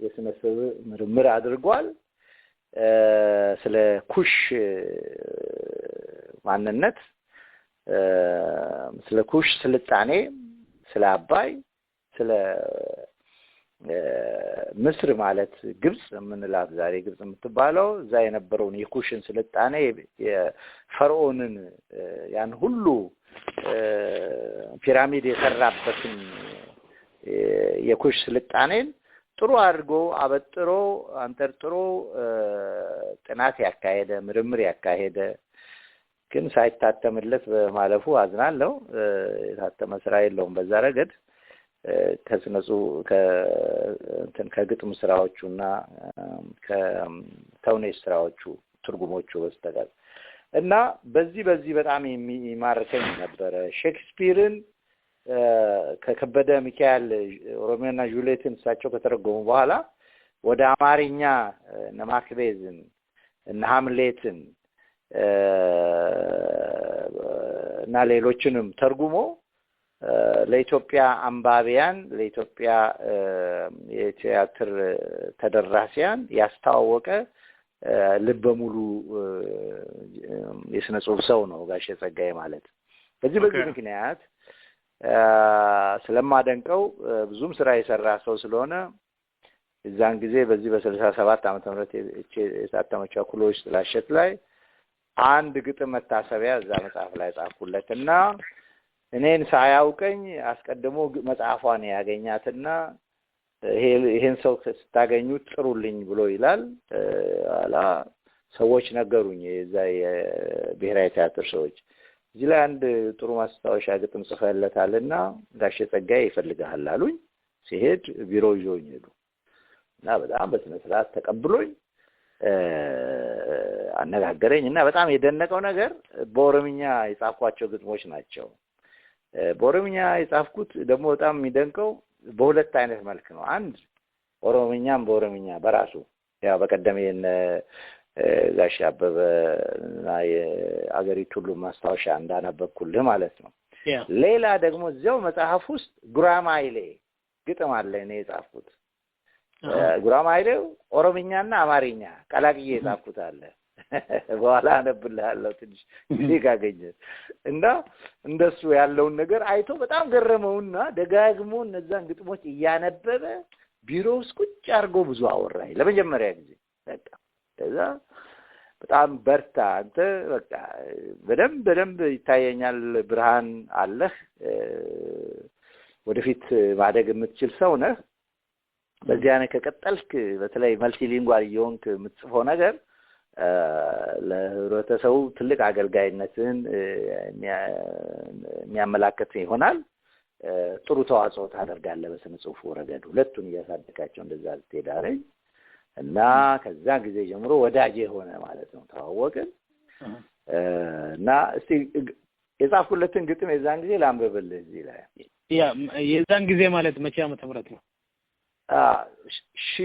የስነ ሰብ ምርምር አድርጓል። ስለ ኩሽ ማንነት፣ ስለ ኩሽ ስልጣኔ፣ ስለ አባይ፣ ስለ ምስር ማለት ግብጽ የምንላት ዛሬ ግብጽ የምትባለው እዛ የነበረውን የኩሽን ስልጣኔ የፈርዖንን ያን ሁሉ ፒራሚድ የሰራበትን የኩሽ ስልጣኔን ጥሩ አድርጎ አበጥሮ አንጠርጥሮ ጥናት ያካሄደ ምርምር ያካሄደ ግን ሳይታተምለት በማለፉ አዝናለሁ። የታተመ ስራ የለውም በዛ ረገድ ከስነጹ ከግጥም ስራዎቹና ከተውኔት ስራዎቹ ትርጉሞቹ በስተቀር እና በዚህ በጣም የሚማርከኝ ነበር። ሼክስፒርን ከከበደ ሚካኤል ሮሚዮና ጁሊየትን እሳቸው ከተረጎሙ በኋላ ወደ አማርኛ እነ ማክቤዝን እነ ሃምሌትን እና ሌሎችንም ተርጉሞ ለኢትዮጵያ አንባቢያን ለኢትዮጵያ የቲያትር ተደራሲያን ያስተዋወቀ ልበሙሉ የስነ ጽሁፍ ሰው ነው ጋሼ ጸጋዬ ማለት። በዚህ ምክንያት ስለማደንቀው ብዙም ስራ የሰራ ሰው ስለሆነ እዛን ጊዜ በዚህ በ67 ዓመተ ምህረት የታተመችው ኩሎች ጥላሸት ላይ አንድ ግጥም መታሰቢያ እዛ መጽሐፍ ላይ ጻፍኩለትና እኔን ሳያውቀኝ አስቀድሞ መጽሐፏን ያገኛትና ይሄን ሰው ስታገኙት ጥሩልኝ ብሎ ይላል አላ ሰዎች ነገሩኝ የዛ የብሔራዊ ቲያትር ሰዎች እዚህ ላይ አንድ ጥሩ ማስታወሻ ግጥም ጽፈለታልና ጋሽ ጸጋዬ ይፈልጋል አሉኝ ሲሄድ ቢሮ ይዞኝ ሄዱ እና በጣም በስነ ስርዓት ተቀብሎኝ አነጋገረኝና በጣም የደነቀው ነገር በኦሮምኛ የጻፍኳቸው ግጥሞች ናቸው በኦሮምኛ የጻፍኩት ደግሞ በጣም የሚደንቀው በሁለት አይነት መልክ ነው አንድ ኦሮምኛም በኦሮምኛ በራሱ ያው በቀደም ጋሽ አበበ እና የአገሪቱ ሁሉ ማስታወሻ እንዳነበብኩልህ ማለት ነው ሌላ ደግሞ እዚያው መጽሐፍ ውስጥ ጉራማይሌ ግጥም አለ እኔ የጻፍኩት ጉራማይሌው ኦሮምኛና አማርኛ ቀላቅዬ የጻፍኩት አለ በኋላ አነብልሃለሁ ትንሽ ጊዜ ካገኘ እና እንደሱ ያለውን ነገር አይቶ በጣም ገረመውና ደጋግሞ እነዛን ግጥሞች እያነበበ ቢሮ ውስጥ ቁጭ አድርጎ ብዙ አወራኝ ለመጀመሪያ ጊዜ በቃ ከዛ በጣም በርታ አንተ በቃ በደንብ ይታየኛል ብርሃን አለህ ወደፊት ማደግ የምትችል ሰው ነህ በዚያ ነው ከቀጠልክ በተለይ መልቲሊንጓል የሆንክ የምትጽፈው ነገር ለህብረተሰቡ ትልቅ አገልጋይነትን የሚያመላክት ይሆናል ጥሩ ተዋጽኦ ታደርጋለህ በስነ ጽሁፉ ረገድ ሁለቱን እያሳደጋቸው እንደዛ ትሄዳለህ እና ከዛ ጊዜ ጀምሮ ወዳጄ ሆነ ማለት ነው ተዋወቅን እና እስቲ የጻፍኩለትን ግጥም የዛን ጊዜ ላንብብልህ እዚህ ላይ የዛን ጊዜ ማለት መቼ ዓመተ ምህረት ነው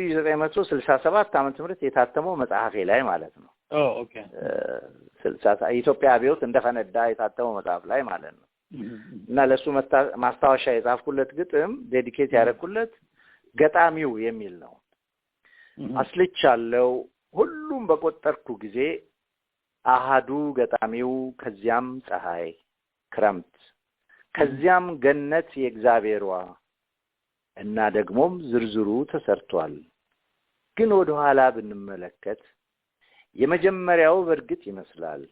1967 ዓመተ ምህረት የታተመው መጽሐፌ ላይ ማለት ነው ኦኬ 60 ኢትዮጵያ አብዮት እንደፈነዳ የታተመው መጽሐፍ ላይ ማለት ነው እና ለሱ ማስታወሻ የጻፍኩለት ግጥም ዴዲኬት ያደረኩለት ገጣሚው የሚል ነው አስልቻለሁ ሁሉም በቆጠርኩ ጊዜ አሃዱ ገጣሚው ከዚያም ፀሐይ ክረምት ከዚያም ገነት የእግዚአብሔርዋ እና ደግሞም ዝርዝሩ ተሰርቷል ግን ወደ ኋላ ብንመለከት የመጀመሪያው በርግጥ ይመስላል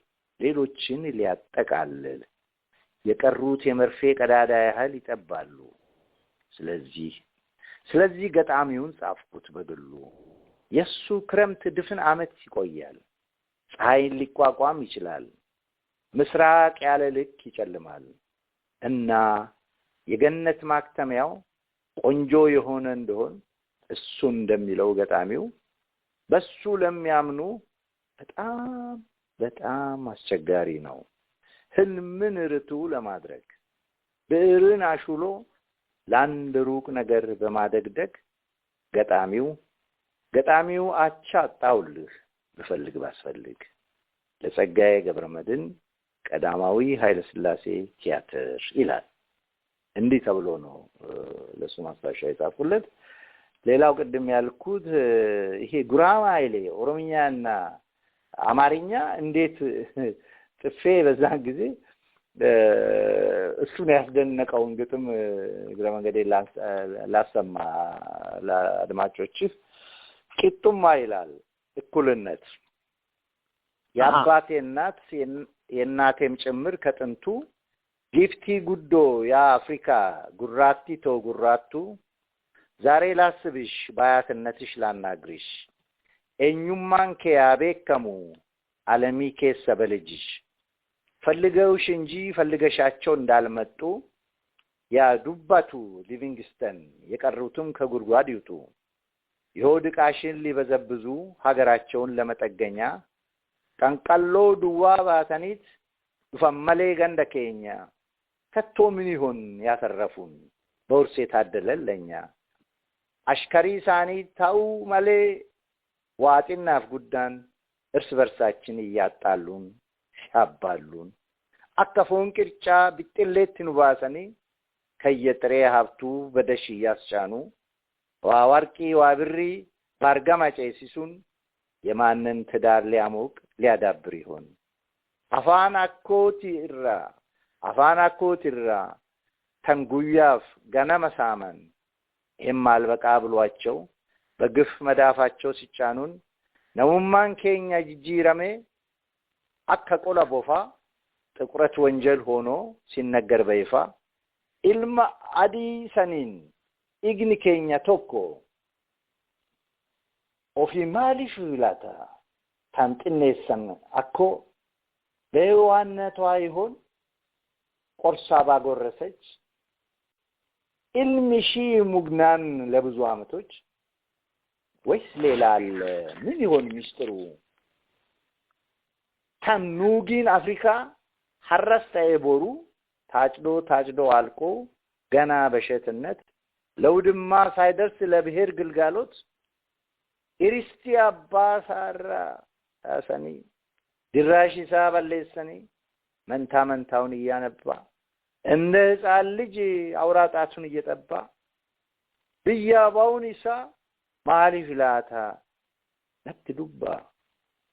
ሌሎችን ሊያጠቃልል የቀሩት የመርፌ ቀዳዳ ያህል ይጠባሉ ስለዚህ ገጣሚውን ጻፍኩት በግሉ የሱ ክረምት ድፍን ዓመት ይቆያል ፀሐይን ሊቋቋም ይችላል ምስራቅ ያለ ልክ ይጨልማል እና የገነት ማክተሚያው ቆንጆ የሆነ እንደሆን እሱ እንደሚለው ገጣሚው በሱ ለሚያምኑ በጣም አስቸጋሪ ነው ህልምን ርቱ ለማድረግ ብዕርን አሹሎ ለአንድ ሩቅ ነገር በማደግደግ ገጣሚው አቻ አጣውልህ ብፈልግ ባስፈልግ ለጸጋዬ ገብረመድህን ቀዳማዊ ኃይለ ሥላሴ ቲያትር ይላል እንዲህ ተብሎ ነው ለሱ ማስታወሻ የጻፍኩለት ሌላው ቅድም ያልኩት ይሄ ጉራማይሌ ኦሮምኛና አማርኛ እንዴት ጽፌ በዛን ጊዜ እሱን ያስደነቀውን ግጥም ግረመንገዴ ላሰማ ለአድማጮች ቂጡማ ይላል እኩልነት የአባቴ እናት የእናቴም ጭምር ከጥንቱ ጊፍቲ ጉዶ የአፍሪካ ጉራቲ ተጉራቱ ዛሬ ላስብሽ ባያትነትሽ ላናግርሽ እኙማን ከያቤከሙ ዓለሚ ከሰበልጅሽ ፈልገውሽ እንጂ ፈልገሻቸው እንዳልመጡ ያ ዱባቱ ሊቪንግስተን የቀሩትም ከጉድጓድ ይውጡ ይሆድቃሽን ሊበዘብዙ ሀገራቸውን ለመጠገኛ ቀንቀሎ ዱዋ ባተኒት ዱፈመሌ ገንደከኛ ከቶ ምን ይሆን ያተረፉን በውርስ የታደለለኛ አሽከሪ ሳኒ ታው ማሌ ዋጢናፍ ጉዳን እርስ በርሳችን እያጣሉን ሲያባሉን አከፎን ቅርጫ ቢጥሌት ንባሰኒ ከየጥሬ ሀብቱ በደሽ ያስጫኑ ዋወርቂ ዋብሪ ባርጋማ ጨሲሱን የማንን ትዳር ሊያሞቅ ሊያዳብር ይሆን አፋን አኮቲራ ተንጉያፍ ገነመ ሳመን የማልበቃ ብሏቸው በግፍ መዳፋቸው ሲጫኑን ነውማን ኬኛ ጅጂረሜ አከቆላ ቦፋ ጥቁረት ወንጀል ሆኖ ሲነገር በይፋ ኢልማ አዲ ሰኒን ኢግኒ ኬኛ ቶኮ ኦፊ ማሊፍ ይላታ ታንጥኔሰን አኮ በዋነቷ ይሆን ቆርሳ ባጎረሰች ኢልሚሺ ሙግናን ለብዙ አመቶች ወይስ ሌላ አለ ምን ይሆን ሚስጥሩ ታኑጊን አፍሪካ ሐረስታዬ ቦሩ ታጭዶ አልቆ ገና በሸትነት ለውድማ ሳይደርስ ለብሔር ግልጋሎት ኢሪስቲ አባሳራ አሰኒ ድራሽሳ በለሰኒ መንታውን እያነባ እንደ ሕፃን ልጅ አውራጣቱን እየጠባ ብያባውን ይሳ ማሊፍ ላታ ነትዱባ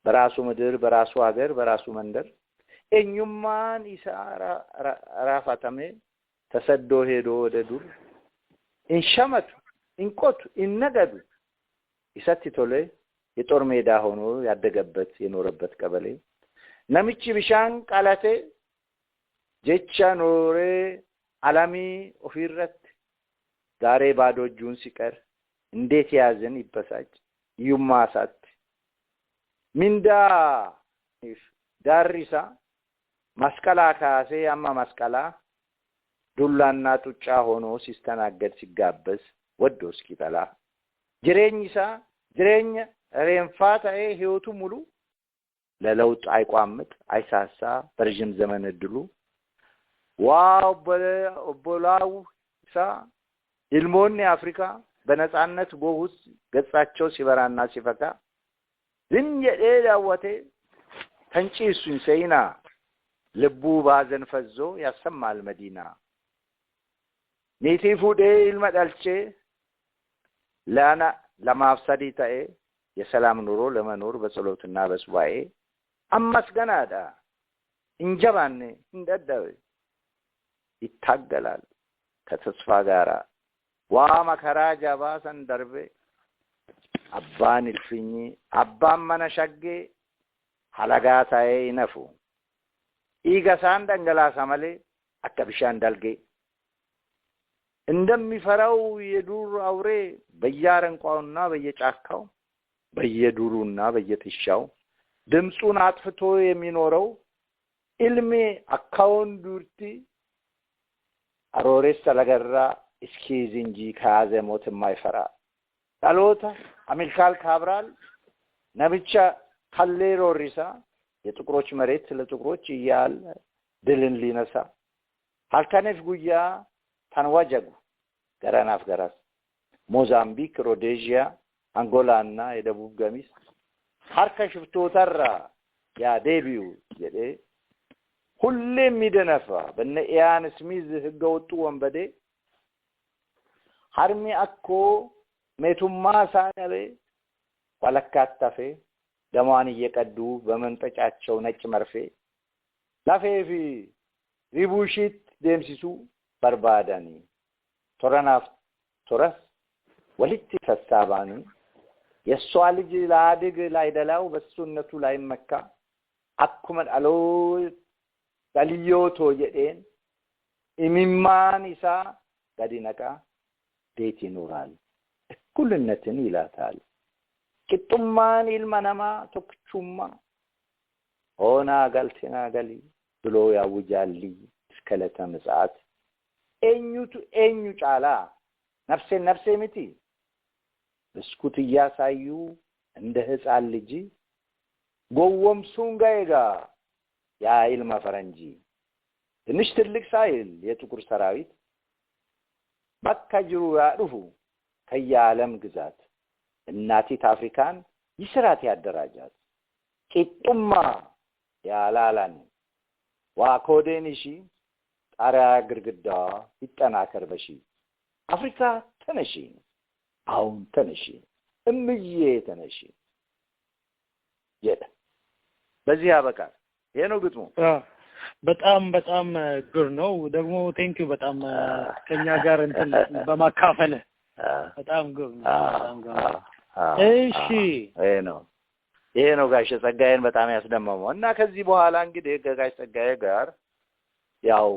በራሱ ምድር በራሱ ሀገር በራሱ መንደር እኙማን ኢሳራ ራፋተሜ ተሰዶ ሄዶ ወደ ዱር እንሸመቱ እንቆቱ እነገዱ ኢሰቲ ቶሌ የጦር ሜዳ ሆኖ ያደገበት የኖረበት ቀበሌ ነምቺ ቢሻን ቃላቴ ጀቻ ኖሬ አላሚ ኦፊረት ዛሬ ባዶ እጁን ሲቀር እንዴት ያዘን ይበሳጭ ይዩማሳት ሚንዳ ዳሪሳ መስቀላ ካሴ አማ መስቀላ ዱላና ጡጫ ሆኖ ሲስተናገድ ሲጋበዝ ወዶ እስኪጠላ ጅሬኝ ሬንፋታዬ ህይወቱ ሙሉ ለለውጥ አይቋምጥ አይሳሳ በረጅም ዘመን እድሉ ዋው በላው ሳ ኢልሞኒ አፍሪካ በነጻነት ጎሁስ ገጻቸው ሲበራና ሲፈካ ዝንጀ ዳወቴ ተንጪሱን ሰይና ልቡ ባዘን ፈዞ ያሰማል መዲና ኔቲፉዴ ኢልመዳልቼ ላና ለማፍሰዲታዬ የሰላም ኑሮ ለመኖር በጸሎትና በሱባኤ አመስገናዳ እንጀባኔ እንደዳው ይታገላል ከተስፋ ጋራ ዋ መከራ ጃባሰን ደርቤ አባን ኢልፍኝ አባን መነሸጌ ሐለጋታዬ ይነፉ ኢገሳን ደንገላሳ መሌ አከብሻን ዳልጌ እንደሚፈራው የዱር አውሬ በያረንቋውና በየጫካው በየዱሩና በየጥሻው ድምጹን አጥፍቶ የሚኖረው ኢልሜ አካውን ዱርቲ አሮሬስ ተለገራ እስኪዝንጂ ካዘ ሞት የማይፈራ ጣሎታ አሚልካል ካብራል ነብቻ ከሌሮ ሪሳ የጥቁሮች መሬት ለጥቁሮች ይያል ድልን ሊነሳ halkaneef guyyaa tan wajagu garanaaf garas ሞዛምቢክ ሮዴዥያ አንጎላና የደቡብ ገሚስ harka shiftotarra ያ ዴቢው የደ ሁሌም ይደነፋ በነ ኢያን ስሚዝ ህገወጡ ወንበዴ harmi akko ሜቱማ ሳነቤ ወለካታፌ ደማን እየቀዱ በመንጠጫቸው ነጭ መርፌ ላፌፊ ሪቡሽት ደምሲሱ በርባዳኒ ቶራናፍ ቶራስ ወልቲ ተሳባኒ የሷልጅ ላድግ ላይደላው በሱነቱ ላይ መካ አኩመን አሎ ዳልዮቶ የዴን ኢሚማን ኢሳ ጋዲነቃ ዴት ይኖራል እኩልነትን ይላታል ቅጥማን ኢልማናማ ተክቹማ ሆና ጋልቴና ጋሊ ብሎ ያውጃሊ እስከለተ ምጽአት ኤኙቱ ኤኙ ጫላ ነፍሴ ሚቲ እስኩት ያሳዩ እንደ ህፃን ልጅ ጎወምሱን ጋይጋ ያ ኢልማ ፈረንጂ ትንሽ ትልቅ ሳይል የጥቁር ሰራዊት መካጅሩ ያዱፉ ከያለም ግዛት እናቲት አፍሪካን ይስራት ያደራጃት ቂጡማ ያላላን ዋኮዴንሺ ጣሪያ ግርግዳ ይጠናከር በሺ አፍሪካ ተነሺ አሁን ተነሺ እምዬ ተነሺ በዚህ አበቃ የነው ግጥሙ በጣም ግር ነው ደግሞ ቴንክ ዩ በጣም ከኛ ጋር እንትን በማካፈል በጣም ግር ነው እሺ ነው ይሄ ነው ጋሽ ጸጋዬን በጣም ያስደመመው እና ከዚህ በኋላ እንግዲህ ጋሽ ጸጋዬ ጋር ያው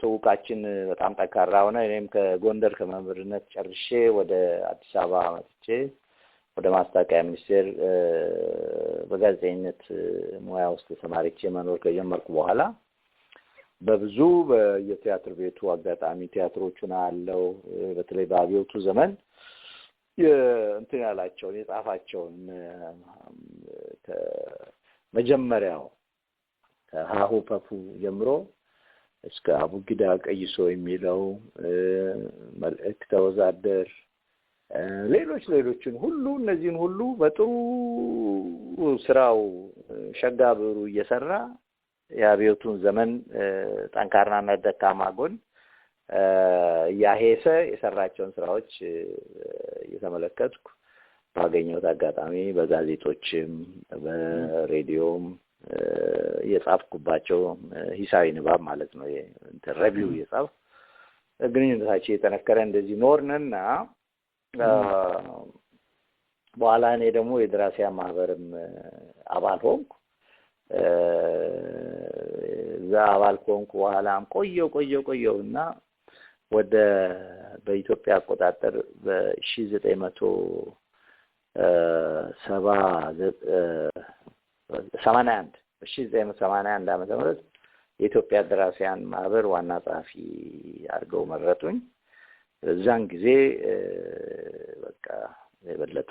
ተውቃችን በጣም ጠንካራ ሆነ። እኔም ከጎንደር ከመምህርነት ጨርሼ ወደ አዲስ አበባ መጥቼ ወደ ማስታወቂያ ሚኒስቴር በጋዜጠኝነት ሙያ ውስጥ ተማሪቼ መኖር ከጀመርኩ በኋላ በብዙ በየቲያትር ቤቱ አጋጣሚ ቲያትሮቹን አለው በተለይ በአብዮቱ ዘመን እንትን ያላቸው የጻፋቸውን ከመጀመሪያው ከሀሁ ፐፉ ጀምሮ እስከ አቡጊዳ ቀይሶ የሚለው መልእክተ ወዛደር ሌሎችን ሁሉ እነዚህን ሁሉ በጥሩ ስራው ሸጋብሩ እየሰራ የአብዮቱን ዘመን ጠንካራና ደካማ ጎን ያሄሰ የሰራቸውን ስራዎች እየተመለከትኩ ባገኘሁት አጋጣሚ በጋዜጦችም በሬዲዮም የጻፍኩባቸው ሂሳዊ ንባብ ማለት ነው ሪቪው የጻፍ ግንኙነታችን የተነከረ እንደዚህ ኖርንና በኋላ እኔ ደግሞ የድራሲያ ማህበርም አባል ሆንኩ። እዛ አባል ሆንኩ በኋላም ቆየውና ወደ በኢትዮጵያ አቆጣጠር በ1981 ዓመተ ምህረት የኢትዮጵያ ድራሲያን ማህበር ዋና ጸሐፊ አድርገው መረጡኝ። እዛን ጊዜ በቃ የበለጠ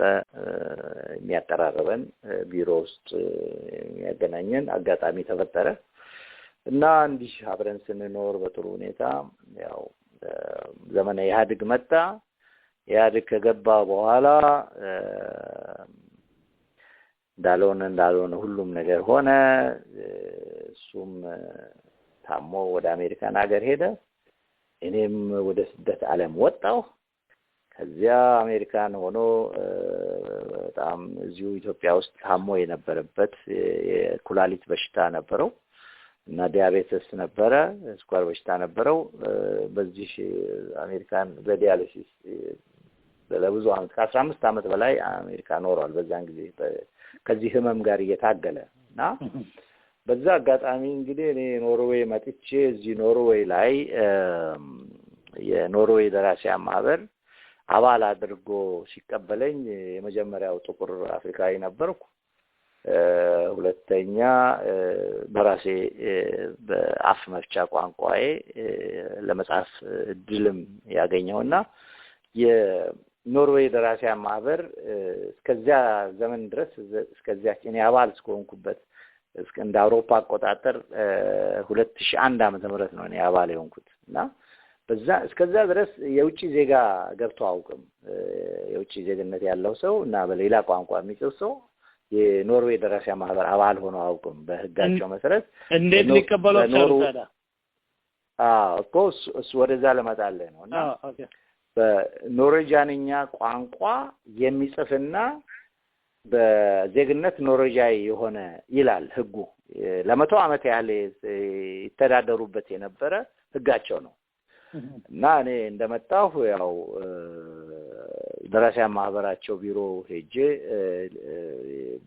የሚያቀራረበን ቢሮ ውስጥ የሚያገናኘን አጋጣሚ ተፈጠረ እና እንዲህ አብረን ስንኖር በጥሩ ሁኔታ ያው ዘመነ ኢህአዴግ መጣ። ኢህአዴግ ከገባ በኋላ እንዳልሆነ ሁሉም ነገር ሆነ። እሱም ታሞ ወደ አሜሪካን ሀገር ሄደ። እኔም ወደ ስደት ዓለም ወጣሁ። ከዚያ አሜሪካን ሆኖ በጣም እዚሁ ኢትዮጵያ ውስጥ ታሞ የነበረበት የኩላሊት በሽታ ነበረው እና ዲያቤተስ ነበረ፣ ስኳር በሽታ ነበረው። በዚህ አሜሪካን በዲያሊሲስ ለብዙ ዓመት ከ15 ዓመት በላይ አሜሪካ ኖሯል። በዛን ጊዜ ከዚህ ህመም ጋር እየታገለ እና በዛ አጋጣሚ እንግዲህ እኔ ኖርዌይ መጥቼ እዚህ ኖርዌይ ላይ የኖርዌይ ደራሲያን ማህበር አባል አድርጎ ሲቀበለኝ የመጀመሪያው ጥቁር አፍሪካዊ ነበርኩ። ሁለተኛ በራሴ በአፍ መፍቻ ቋንቋዬ ለመጻፍ እድልም ያገኘውና የኖርዌይ ደራሲያን ማህበር እስከዚያ ዘመን ድረስ እስከዚያ እኔ አባል እስከሆንኩበት እንደ አውሮፓ አቆጣጠር 2001 ዓመተ ምህረት ነው እኔ አባል የሆንኩት እና በዛ እስከዛ ድረስ የውጪ ዜጋ ገብቶ አውቅም። የውጪ ዜግነት ያለው ሰው እና በሌላ ቋንቋ የሚጽፍ ሰው የኖርዌይ ደራሲያን ማህበር አባል ሆኖ አውቅም። በህጋቸው መሰረት እንዴት ሊቀበለው ታውቃለህ? እኮ እሱ ወደዛ ለመጣለህ ነውና በኖርዌጂያንኛ ቋንቋ የሚጽፍና በዜግነት ኖርዌጂያዊ የሆነ ይላል ህጉ። ለመቶ ዓመት ያህል ይተዳደሩበት የነበረ ህጋቸው ነው እና እኔ እንደመጣሁ ያው ደራሲያን ማህበራቸው ቢሮ ሄጄ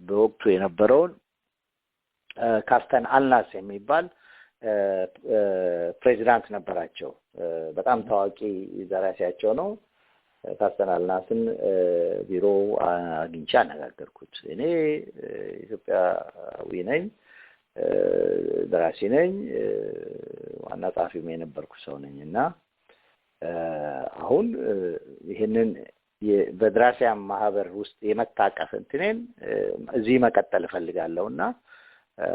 በወቅቱ የነበረውን ካስተን አልናስ የሚባል ፕሬዚዳንት ነበራቸው። በጣም ታዋቂ ደራሲያቸው ነው። ካስተን አልናስን ቢሮ አግኝቼ አነጋገርኩት። እኔ ኢትዮጵያዊ ነኝ፣ ደራሲ ነኝ፣ ዋና ጸሐፊም የነበርኩ ሰው ነኝና አሁን ይሄንን በደራሲያን ማህበር ውስጥ የመታቀፍ እንትኔን እዚህ መቀጠል እፈልጋለሁና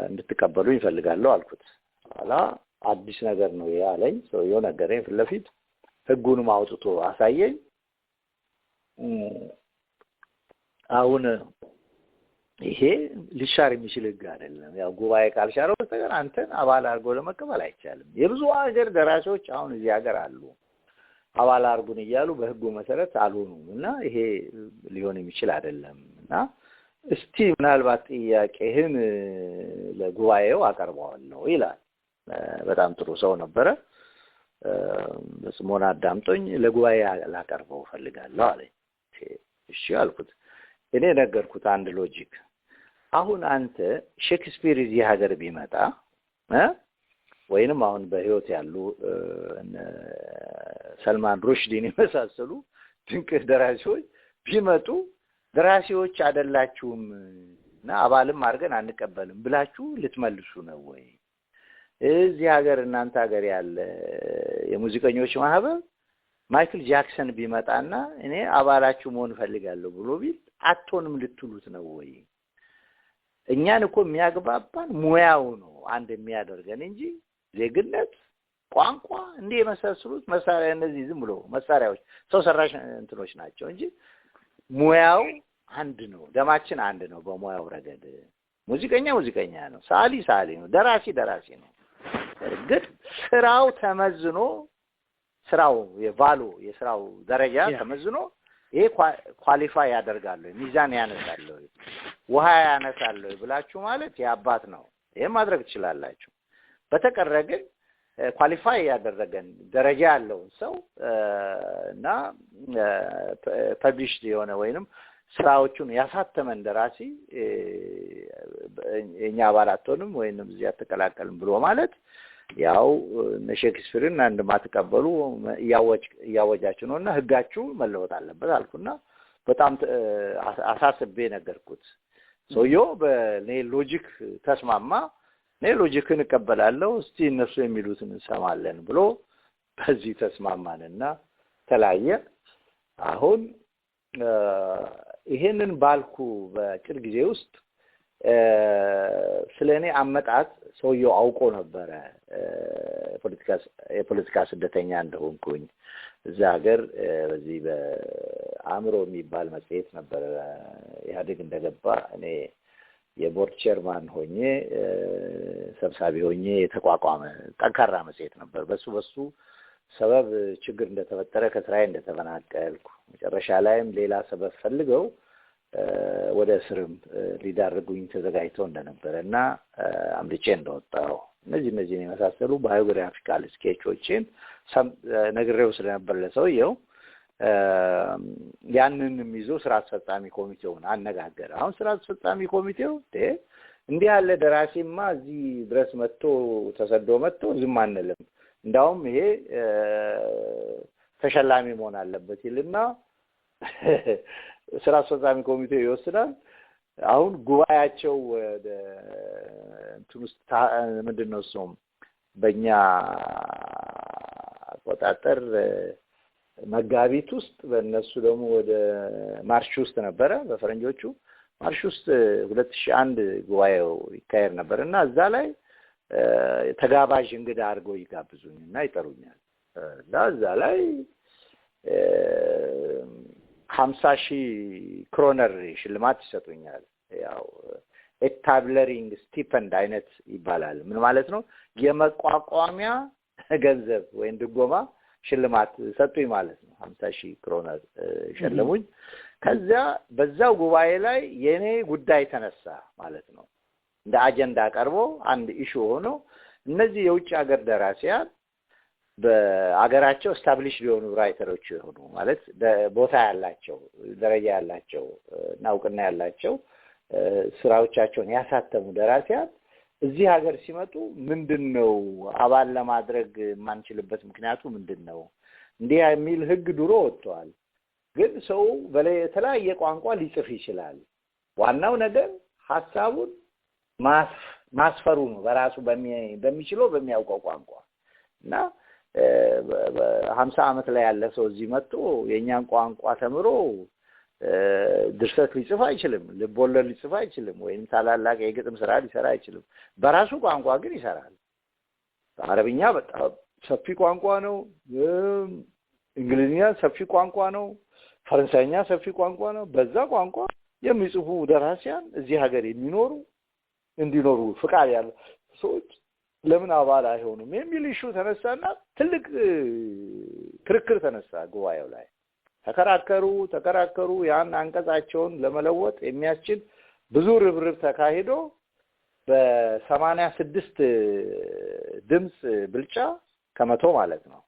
እንድትቀበሉኝ እፈልጋለሁ አልኩት። ኋላ አዲስ ነገር ነው ያለኝ ሰውየው ነገረኝ። ፊት ለፊት ህጉንም አውጥቶ አሳየኝ። አሁን ይሄ ሊሻር የሚችል ህግ አይደለም። ያው ጉባኤ ካልሻረው በስተቀር አንተን አባል አድርጎ ለመቀበል አይቻልም። የብዙ ሀገር ደራሲዎች አሁን እዚህ ሀገር አሉ አባል አድርጉን እያሉ በህጉ መሰረት አልሆኑም እና ይሄ ሊሆን የሚችል አይደለም እና እስቲ ምናልባት ጥያቄህን ለጉባኤው አቀርበዋለሁ ይላል። በጣም ጥሩ ሰው ነበረ። በስሞና አዳምጦኝ ለጉባኤ ላቀርበው ፈልጋለሁ አለኝ። እሺ አልኩት። እኔ ነገርኩት አንድ ሎጂክ። አሁን አንተ ሼክስፒር እዚህ ሀገር ቢመጣ ወይንም አሁን በህይወት ያሉ ሰልማን ሩሽዲን የመሳሰሉ ድንቅ ደራሲዎች ቢመጡ ደራሲዎች አይደላችሁም እና አባልም አድርገን አንቀበልም ብላችሁ ልትመልሱ ነው ወይ? እዚህ ሀገር እናንተ ሀገር ያለ የሙዚቀኞች ማህበር ማይክል ጃክሰን ቢመጣና እኔ አባላችሁ መሆን ፈልጋለሁ ብሎ ቢል አትሆንም ልትሉት ነው ወይ? እኛን እኮ የሚያግባባን ሙያው ነው አንድ የሚያደርገን እንጂ ዜግነት ቋንቋ እንደ የመሳሰሉት መሳሪያ እነዚህ ዝም ብሎ መሳሪያዎች ሰው ሰራሽ እንትኖች ናቸው እንጂ ሙያው አንድ ነው። ደማችን አንድ ነው በሙያው ረገድ። ሙዚቀኛ ነው፣ ሳሊ ነው፣ ደራሲ ነው። ግን ስራው ተመዝኖ ስራው የስራው ደረጃ ተመዝኖ ይሄ ኳሊፋይ ያደርጋል ሚዛን ያነሳል ውሃ ያነሳል ብላችሁ ማለት ያባት ነው። ይሄ ማድረግ ትችላላችሁ። በተቀረ ግን ኳሊፋይ ያደረገን ደረጃ ያለው ሰው እና ፐብሊሽድ የሆነ ወይንም ስራዎቹን ያሳተመን ደራሲ እኛ አባላቶንም ወይንም እዚያ ተከላከልን ብሎ ማለት ያው ሼክስፒርን አንድ ማተቀበሉ ያወጃችሁ ነውና ህጋችሁ መለወጥ አለበት አልኩና በጣም አሳስቤ ነገርኩት። ሰውየው በኔ ሎጂክ ተስማማ። እኔ ሎጂክን እቀበላለሁ እስቲ እነሱ የሚሉትን እንሰማለን ብሎ በዚህ ተስማማንና ተለያየ። አሁን ይሄንን ባልኩ በቅርብ ጊዜ ውስጥ ስለኔ አመጣጥ ሰውየው አውቆ ነበረ የፖለቲካ ስደተኛ እንደሆንኩኝ እዛ ሀገር በዚህ በአእምሮ የሚባል መጽሔት ነበር ኢህአዴግ እንደገባ እኔ የቦርድ ቼርማን ሆኜ ሰብሳቢ ሆኜ የተቋቋመ ጠንካራ መጽሔት ነበር። በሱ ሰበብ ችግር እንደተፈጠረ ከስራዬ እንደተፈናቀልኩ መጨረሻ ላይም ሌላ ሰበብ ፈልገው ወደ እስርም ሊዳርጉኝ ተዘጋጅተው እንደነበረና አምልጬ እንደወጣው እነዚህ የመሳሰሉ ባዮግራፊካል ስኬቾችን ነግሬው ስለነበር ለሰውየው ያንንም ይዞ ስራ አስፈጻሚ ኮሚቴውን አነጋገረ። አሁን ስራ አስፈጻሚ ኮሚቴው እንዲህ ያለ ደራሲማ እዚህ ድረስ መጥቶ ተሰዶ መጥቶ ዝም አንልም፣ እንዳውም ይሄ ተሸላሚ መሆን አለበት ይልና ስራ አስፈጻሚ ኮሚቴው ይወስዳል። አሁን ጉባኤያቸው ወደ እንትኑስ ምንድነው እሱም በእኛ አቆጣጠር መጋቢት ውስጥ በእነሱ ደግሞ ወደ ማርች ውስጥ ነበረ በፈረንጆቹ ማርች ውስጥ 2001 ጉባኤው ይካሄድ ነበርና እዛ ላይ ተጋባዥ እንግዳ አድርገው ይጋብዙኝና ይጠሩኛል። እዛ ላይ 50,000 ክሮነር ሽልማት ይሰጡኛል። ያው ኤታብለሪንግ ስቲፐንድ አይነት ይባላል። ምን ማለት ነው? የመቋቋሚያ ገንዘብ ወይም ድጎማ ሽልማት ሰጡኝ ማለት ነው። 50,000 ክሮነር ሸለሙኝ። ከዛ በዛው ጉባኤ ላይ የኔ ጉዳይ ተነሳ ማለት ነው። እንደ አጀንዳ ቀርቦ አንድ ኢሹ ሆኖ እነዚህ የውጭ ሀገር ደራሲያን በአገራቸው ስታብሊሽ ሊሆኑ ራይተሮች ይሆኑ ማለት ቦታ ያላቸው ደረጃ ያላቸው እና እውቅና ያላቸው ስራዎቻቸውን ያሳተሙ ደራሲያን እዚህ ሀገር ሲመጡ ምንድነው አባል ለማድረግ ማንችልበት ምክንያቱ ምንድነው? እንዲህ የሚል ህግ ድሮ ወጥቷል። ግን ሰው በተለያየ ቋንቋ ሊጽፍ ይችላል። ዋናው ነገር ሐሳቡን ማስፈሩ ነው በራሱ በሚችለው በሚያውቀው ቋንቋ እና 50 ዓመት ላይ ያለ ሰው እዚህ መጥቶ የኛን ቋንቋ ተምሮ ድርሰት ሊጽፍ አይችልም፣ ልቦለድ ሊጽፍ አይችልም፣ ወይም ታላላቅ የግጥም ስራ ሊሰራ አይችልም። በራሱ ቋንቋ ግን ይሰራል። አረብኛ በጣም ሰፊ ቋንቋ ነው፣ እንግሊዝኛ ሰፊ ቋንቋ ነው፣ ፈረንሳይኛ ሰፊ ቋንቋ ነው። በዛ ቋንቋ የሚጽፉ ደራሲያን እዚህ ሀገር የሚኖሩ እንዲኖሩ ፍቃድ ያለው ሰዎች ለምን አባል አይሆኑም የሚል ኢሹ ተነሳና ትልቅ ክርክር ተነሳ ጉባኤው ላይ። ተከራከሩ ያን አንቀጻቸውን ለመለወጥ የሚያስችል ብዙ ርብርብ ተካሂዶ በ86 ድምጽ ብልጫ ከመቶ ማለት ነው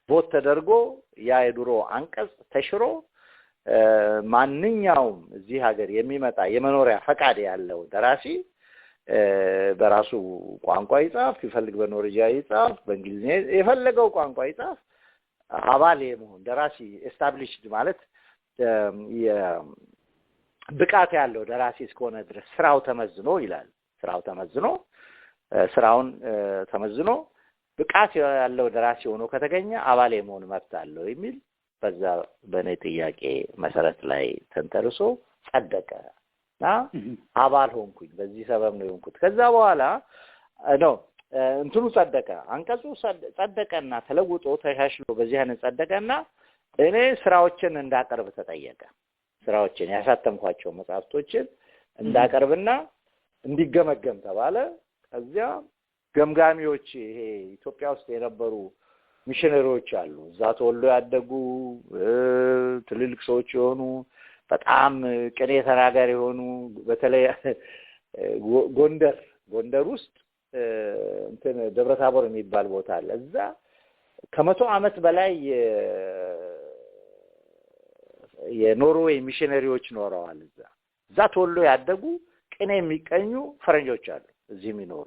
ቮት ተደርጎ ያ የድሮ አንቀጽ ተሽሮ ማንኛውም እዚህ ሀገር የሚመጣ የመኖሪያ ፈቃድ ያለው ደራሲ በራሱ ቋንቋ ይጻፍ ይፈልግ በኖርዌጃ ይጻፍ በእንግሊዝኛ የፈለገው ቋንቋ ይጻፍ አባል የመሆን ደራሲ ኤስታብሊሽድ ማለት ብቃት ያለው ደራሲ እስከሆነ ድረስ ስራው ተመዝኖ ይላል ስራውን ተመዝኖ ብቃት ያለው ደራሲ ሆኖ ከተገኘ አባል የመሆን መብት አለው የሚል በዛ በኔ ጥያቄ መሰረት ላይ ተንተርሶ ጸደቀና አባል ሆንኩኝ በዚህ ሰበብ ነው የሆንኩት ከዛ በኋላ ነው እንትኑ ጸደቀ አንቀጹ ጸደቀና ተለውጦ ተሻሽሎ በዚህ አይነት ጸደቀና እኔ ስራዎችን እንዳቀርብ ተጠየቀ ስራዎችን ያሳተምኳቸው መጽሐፍቶችን እንዳቀርብና እንዲገመገም ተባለ ከዚያ ገምጋሚዎች ይሄ ኢትዮጵያ ውስጥ የነበሩ ሚሽነሪዎች አሉ እዛ ተወልዶ ያደጉ ትልልቅ ሰዎች የሆኑ በጣም ቅኔ ተናጋሪ የሆኑ በተለይ ጎንደር ውስጥ እንትን ደብረታቦር የሚባል ቦታ አለ እዛ ከ100 ዓመት በላይ የኖርዌይ ሚሽነሪዎች ኖረዋል እዛ ተወልዶ ያደጉ ቅኔ የሚቀኙ ፈረንጆች አሉ እዚህ የሚኖሩ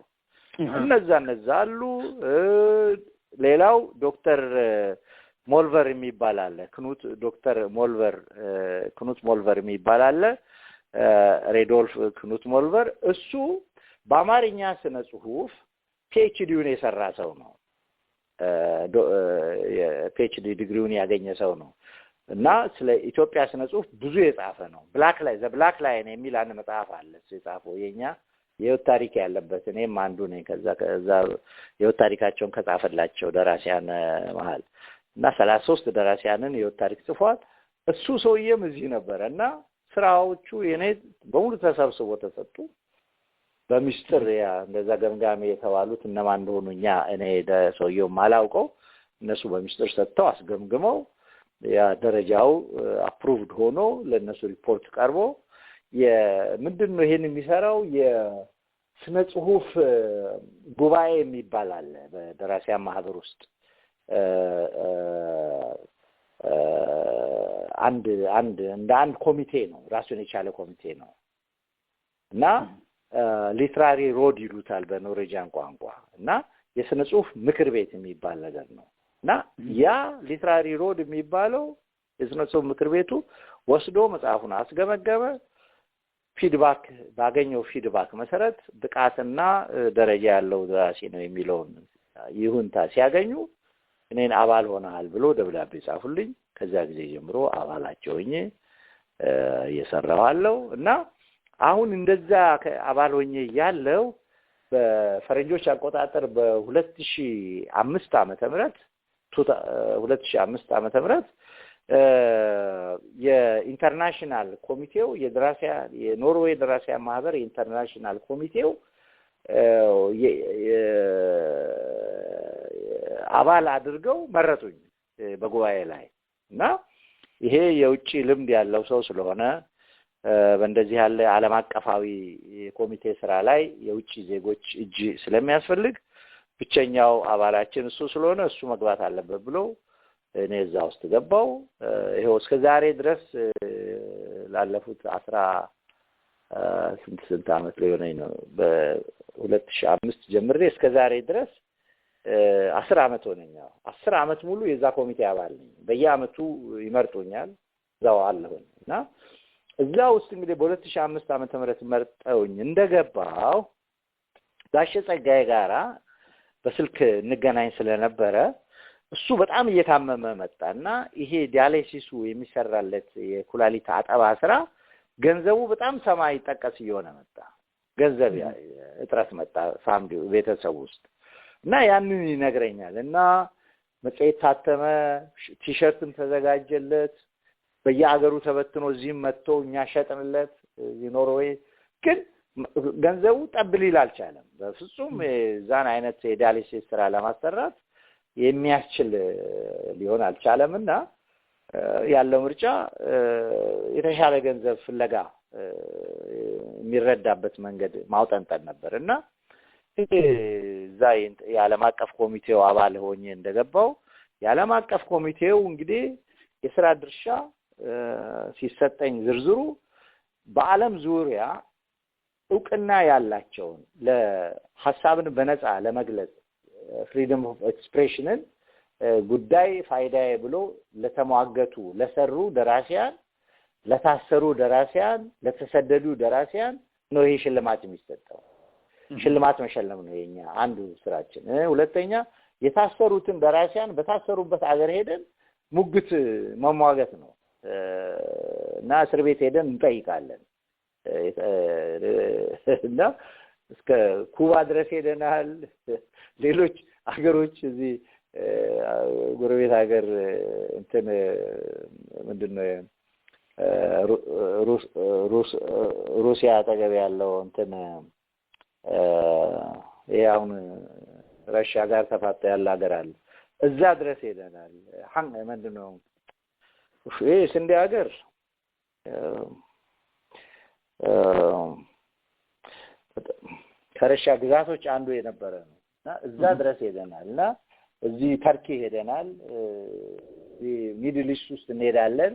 እነዛ አሉ ሌላው ዶክተር ሞልቨር የሚባል አለ ዶክተር ሞልቨር የሚባል አለ ሬዶልፍ ክኑት ሞልቨር እሱ በአማርኛ ስነ ጽሁፍ ፒኤችዲውን የሰራ ሰው ነው ፒኤችዲ ዲግሪውን ያገኘ ሰው ነው እና ስለ ኢትዮጵያ ስነ ጽሁፍ ብዙ የጻፈ ነው ብላክ ላይን የሚል አንድ መጽሐፍ አለ የጻፈው የኛ የህይወት ታሪክ ያለበት እኔም አንዱ ነኝ ከዛ የህይወት ታሪካቸውን ከጻፈላቸው ደራሲያን መሃል እና 33 ደራሲያንን የህይወት ታሪክ ጽፏል እሱ ሰውዬም እዚህ ነበርና ስራዎቹ የኔ በሙሉ ተሰብስቦ ተሰጡ በሚስጥር ያ እንደዛ ገምጋሚ የተባሉት እነማን እንደሆኑኛ እኔ ሰውዬው ማላውቀው እነሱ በሚስጥር ሰጥተው አስገምግመው ያ ደረጃው አፕሩቭድ ሆኖ ለነሱ ሪፖርት ቀርቦ ምንድነው ይሄን የሚሰራው የስነ ጽሁፍ ጉባኤ የሚባል አለ በደራሲያን ማህበር ውስጥ አንድ ኮሚቴ ነው ራሱን የቻለ ኮሚቴ ነው እና ሊትራሪ ሮድ ይሉታል በኖርዌጂያን ቋንቋ እና የስነ ጽሁፍ ምክር ቤት የሚባል ነገር ነው እና ያ ሊትራሪ ሮድ የሚባለው የስነ ጽሁፍ ምክር ቤቱ ወስዶ መጽሐፉን አስገመገመ ፊድባክ ባገኘው ፊድባክ መሰረት ብቃትና ደረጃ ያለው ደራሲ ነው የሚለውን ይሁንታ ሲያገኙ እኔን አባል ሆነሃል ብሎ ደብዳቤ ጻፉልኝ ከዛ ጊዜ ጀምሮ አባላቸው ሆኜ እየሰራዋለሁ እና አሁን እንደዛ አባል ሆኜ ያለው በፈረንጆች አቆጣጠር በ2005 ዓመተ ምህረት የኢንተርናሽናል ኮሚቴው የኖርዌይ ደራሲያን ማህበር የኢንተርናሽናል ኮሚቴው አባል አድርገው መረጡኝ በጉባኤ ላይ እና ይሄ የውጪ ልምድ ያለው ሰው ስለሆነ በእንደዚህ ያለ ዓለም አቀፋዊ ኮሚቴ ስራ ላይ የውጪ ዜጎች እጅ ስለሚያስፈልግ ብቸኛው አባላችን እሱ ስለሆነ እሱ መግባት አለበት ብሎ እኔ እዛ ውስጥ ገባው ይሄው እስከ ዛሬ ድረስ ላለፉት 18 ዓመት ሊሆነኝ ነው በ2005 ጀምሬ እስከ ዛሬ ድረስ 10 ዓመት ሆነኛል 10 ዓመት ሙሉ የዛ ኮሚቴ አባል ነኝ በየአመቱ ይመርጡኛል እዛው አለሁና እዛ ውስጥ እንግዲህ በ2005 ዓመተ ምህረት መርጠውኝ እንደገባው ጋሽ ጸጋዬ ጋራ በስልክ እንገናኝ ስለነበረ እሱ በጣም እየታመመ መጣና ይሄ ዲያሊሲሱ የሚሰራለት የኩላሊት አጠባ ስራ ገንዘቡ በጣም ሰማይ ጠቀስ እየሆነ መጣ ገንዘብ እጥረት መጣ ፋሚሊ ቤተሰብ ውስጥ እና ያንን ይነግረኛል እና መጽሔት ታተመ ቲሸርትም ተዘጋጀለት በየአገሩ ተበትኖ እዚህም መጥቶ እኛ ሸጥንለት ኖርዌይ ግን ገንዘቡ ጠብሊል አልቻለም በፍጹም ዛን አይነት የዲያሊሲስ ስራ ለማሰራት የሚያስችል ሊሆን አልቻለምና ያለው ምርጫ የተሻለ ገንዘብ ፍለጋ የሚረዳበት መንገድ ማውጣንጠን ነበርና ዛይ የዓለም አቀፍ ኮሚቴው አባል ሆኜ እንደገባው የዓለም አቀፍ ኮሚቴው እንግዲህ የሥራ ድርሻ ሲሰጠኝ ዝርዝሩ በዓለም ዙሪያ እውቅና ያላቸውን ለሐሳብን በነፃ ለመግለጽ ፍሪደም ኦፍ ኤክስፕሬሽንን ጉዳይ ፋይዳዬ ብሎ ለተሟገቱ ለሰሩ ደራሲያን ለታሰሩ ደራሲያን ለተሰደዱ ደራሲያን ነው ይሄ ሽልማት የሚሰጠው ሽልማት መሸለም ነው የኛ አንዱ ስራችን ሁለተኛ የታሰሩትን ደራሲያን በታሰሩበት አገር ሄደን ሙግት መሟገት ነው እና እስር ቤት ሄደን እንጠይቃለን እና እስከ ኩባ ድረስ ሄደናል ሌሎች አገሮች እዚህ ጎረቤት ሀገር እንትን ምንድነው ሩሲያ አጠገብ ያለው እንትን ያውን ራሽያ ጋር ተፋጠ ያለ ሀገር አለ እዛ ድረስ ሄደናል ምንድነው ስንዴ ሀገር ከረሽያ ግዛቶች አንዱ የነበረ ነውና እዛ ድረስ ሄደናልና እዚህ ተርኪ ሄደናል ሚድል ኢስት ውስጥ እንሄዳለን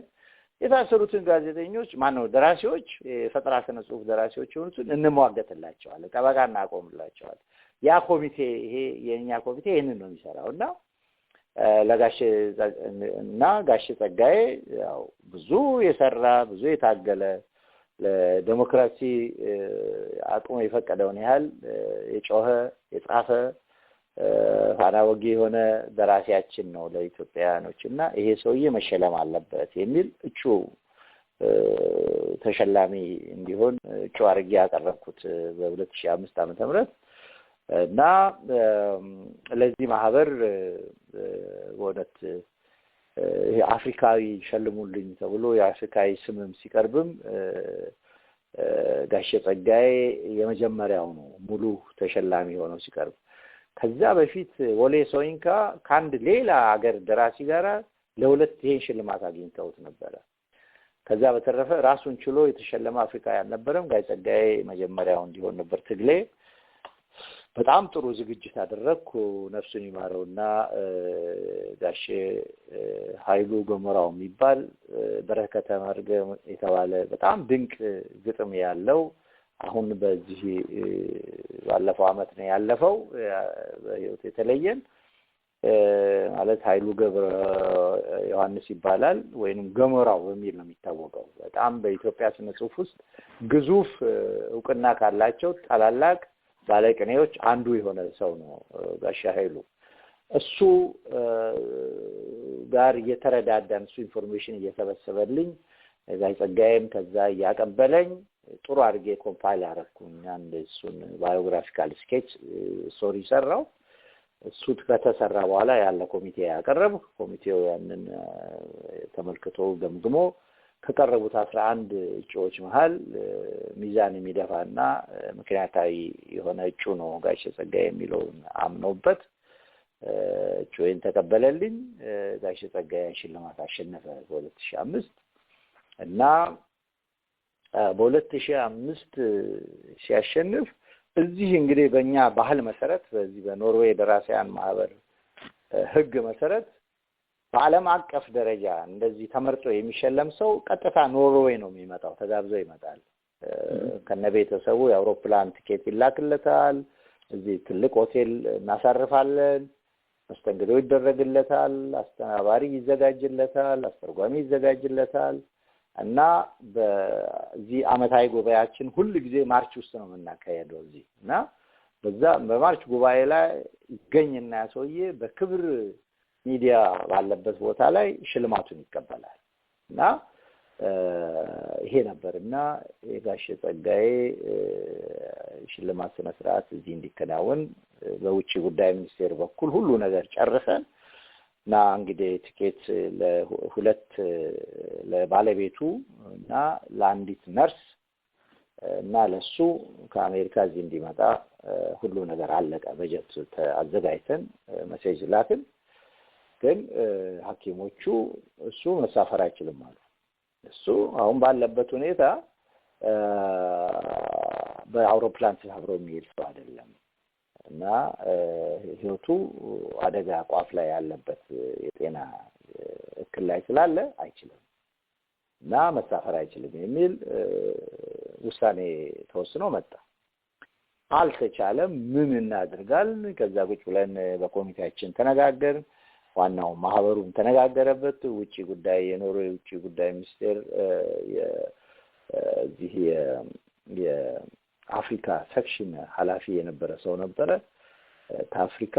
የታሰሩትን ጋዜጠኞች ማነው ደራሲዎች ፈጠራ ስነ ጽሁፍ ደራሲዎች የሆኑትን እንሟገትላቸዋለን ጠበቃ እናቆምላቸዋለን ያ ኮሚቴ ይሄ የኛ ኮሚቴ ይሄንን ነው የሚሰራውና ለጋሽ ጋሽ ጸጋዬ ያው ብዙ የሰራ ብዙ የታገለ ለዲሞክራሲ አቅሙ የፈቀደውን ያህል የጮኸ የጻፈ ፋናወጊ የሆነ ደራሲያችን ነው ለኢትዮጵያኖችና ይሄ ሰውዬ መሸለም አለበት የሚል እጩ ተሸላሚ እንዲሆን እጩ አርጌ ያቀረብኩት በ2005 ዓመተ ምህረት እና ለዚህ ማህበር ወደት አፍሪካዊ ሸልሙልኝ ተብሎ የአፍሪካዊ ስምም ሲቀርብም ጋሽ ጸጋዬ የመጀመሪያው ነው ሙሉ ተሸላሚ ሆኖ ሲቀርብ ከዛ በፊት ወሌ ሶይንካ ካንድ ሌላ ሀገር ደራሲ ጋራ ለሁለት ይሄን ሽልማት አግኝተውት ነበር ከዛ በተረፈ ራሱን ችሎ የተሸለመ አፍሪካዊ አልነበረም ጋሽ ጸጋዬ መጀመሪያው እንዲሆን ነበር ትግሌ በጣም ጥሩ ዝግጅት አደረኩ ነፍሱን ይማረውና ጋሽ ኃይሉ ገሞራው የሚባል በረከተ መርገም የተባለ በጣም ድንቅ ግጥም ያለው አሁን በዚህ ባለፈው አመት ነው ያለፈው በህይወት የተለየን ማለት ኃይሉ ገብረ ዮሐንስ ይባላል ወይንም ገሞራው በሚል ነው የሚታወቀው በጣም በኢትዮጵያ ስነ ጽሁፍ ውስጥ ግዙፍ እውቅና ካላቸው ታላላቅ ባለቅኔዎች አንዱ የሆነ ሰው ነው ጋሽ ኃይሉ እሱ ጋር እየተረዳዳን እሱ ኢንፎርሜሽን እየሰበሰበልኝ ጋሽ ጸጋዬም ከዛ ያቀበለኝ ጥሩ አድርጌ ኮምፓይል አደረኩኝ አንድ እሱን ባዮግራፊካል ስኬች ስቶሪ ሰራው እሱ ከተሰራ በኋላ ያለ ኮሚቴ ያቀረበ ኮሚቴው ያንን ተመልክቶ ገምግሞ ከቀረቡት 11 እጩዎች መሃል ሚዛን የሚደፋና ምክንያታዊ የሆነ እጩ ነው ጋሽ ጸጋዬ የሚለው አምነውበት እጩን ተቀበለልኝ ጋሽ ጸጋዬ ሽልማት አሸነፈ በ2005 እና በ2005 ሲያሸንፍ እዚህ እንግዲህ በእኛ ባህል መሰረት በዚህ በኖርዌይ ደራሲያን ማህበር ህግ መሰረት በዓለም አቀፍ ደረጃ እንደዚህ ተመርጦ የሚሸለም ሰው ቀጥታ ኖርዌይ ነው የሚመጣው ተጋብዞ ይመጣል ከነቤተሰቡ የአውሮፕላን ቲኬት ይላክለታል እዚህ ትልቅ ሆቴል እናሳርፋለን መስተንግዶ ይደረግለታል አስተናባሪ ይዘጋጅለታል አስተርጓሚ ይዘጋጅለታል እና በዚህ አመታዊ ጉባኤያችን ሁሉ ጊዜ ማርች ውስጥ ነው የምናካሄደው እዚህ እና በዛ በማርች ጉባኤ ላይ ይገኝና ሰውዬ በክብር ሚዲያ ባለበት ቦታ ላይ ሽልማቱን ይቀበላል እና ይሄ ነበርና የጋሽ ጸጋዬ ሽልማት ስነ ስርዓት እዚህ እንዲከናወን በውጪ ጉዳይ ሚኒስቴር በኩል ሁሉ ነገር ጨርሰን እና እንግዲህ ቲኬት ለሁለት ለባለቤቱ እና ለአንዲት ነርስ እና ለሱ ከአሜሪካ እዚህ እንዲመጣ ሁሉ ነገር አለቀ በጀት አዘጋጅተን መሴጅ ላክን ግን ሐኪሞቹ እሱ መሳፈር አይችልም አሉ እሱ አሁን ባለበት ሁኔታ በአውሮፕላን ተሳፍሮ የሚሄድ ሰው አይደለም እና ህይወቱ አደጋ ቋፍ ላይ ያለበት የጤና እክል ላይ ስላለ አይችልም እና መሳፈር አይችልም የሚል ውሳኔ ተወስኖ መጣ። አልተቻለም። ምን እናድርጋለን? ከዛ ቁጭ ብለን በኮሚቴያችን ተነጋገር። ዋናው ማህበሩም ተነጋገረበት። ውጪ ጉዳይ የኖርዌይ ውጪ ጉዳይ ሚኒስቴር የዚህ የአፍሪካ ሴክሽን ኃላፊ የነበረ ሰው ነበረ። ከአፍሪካ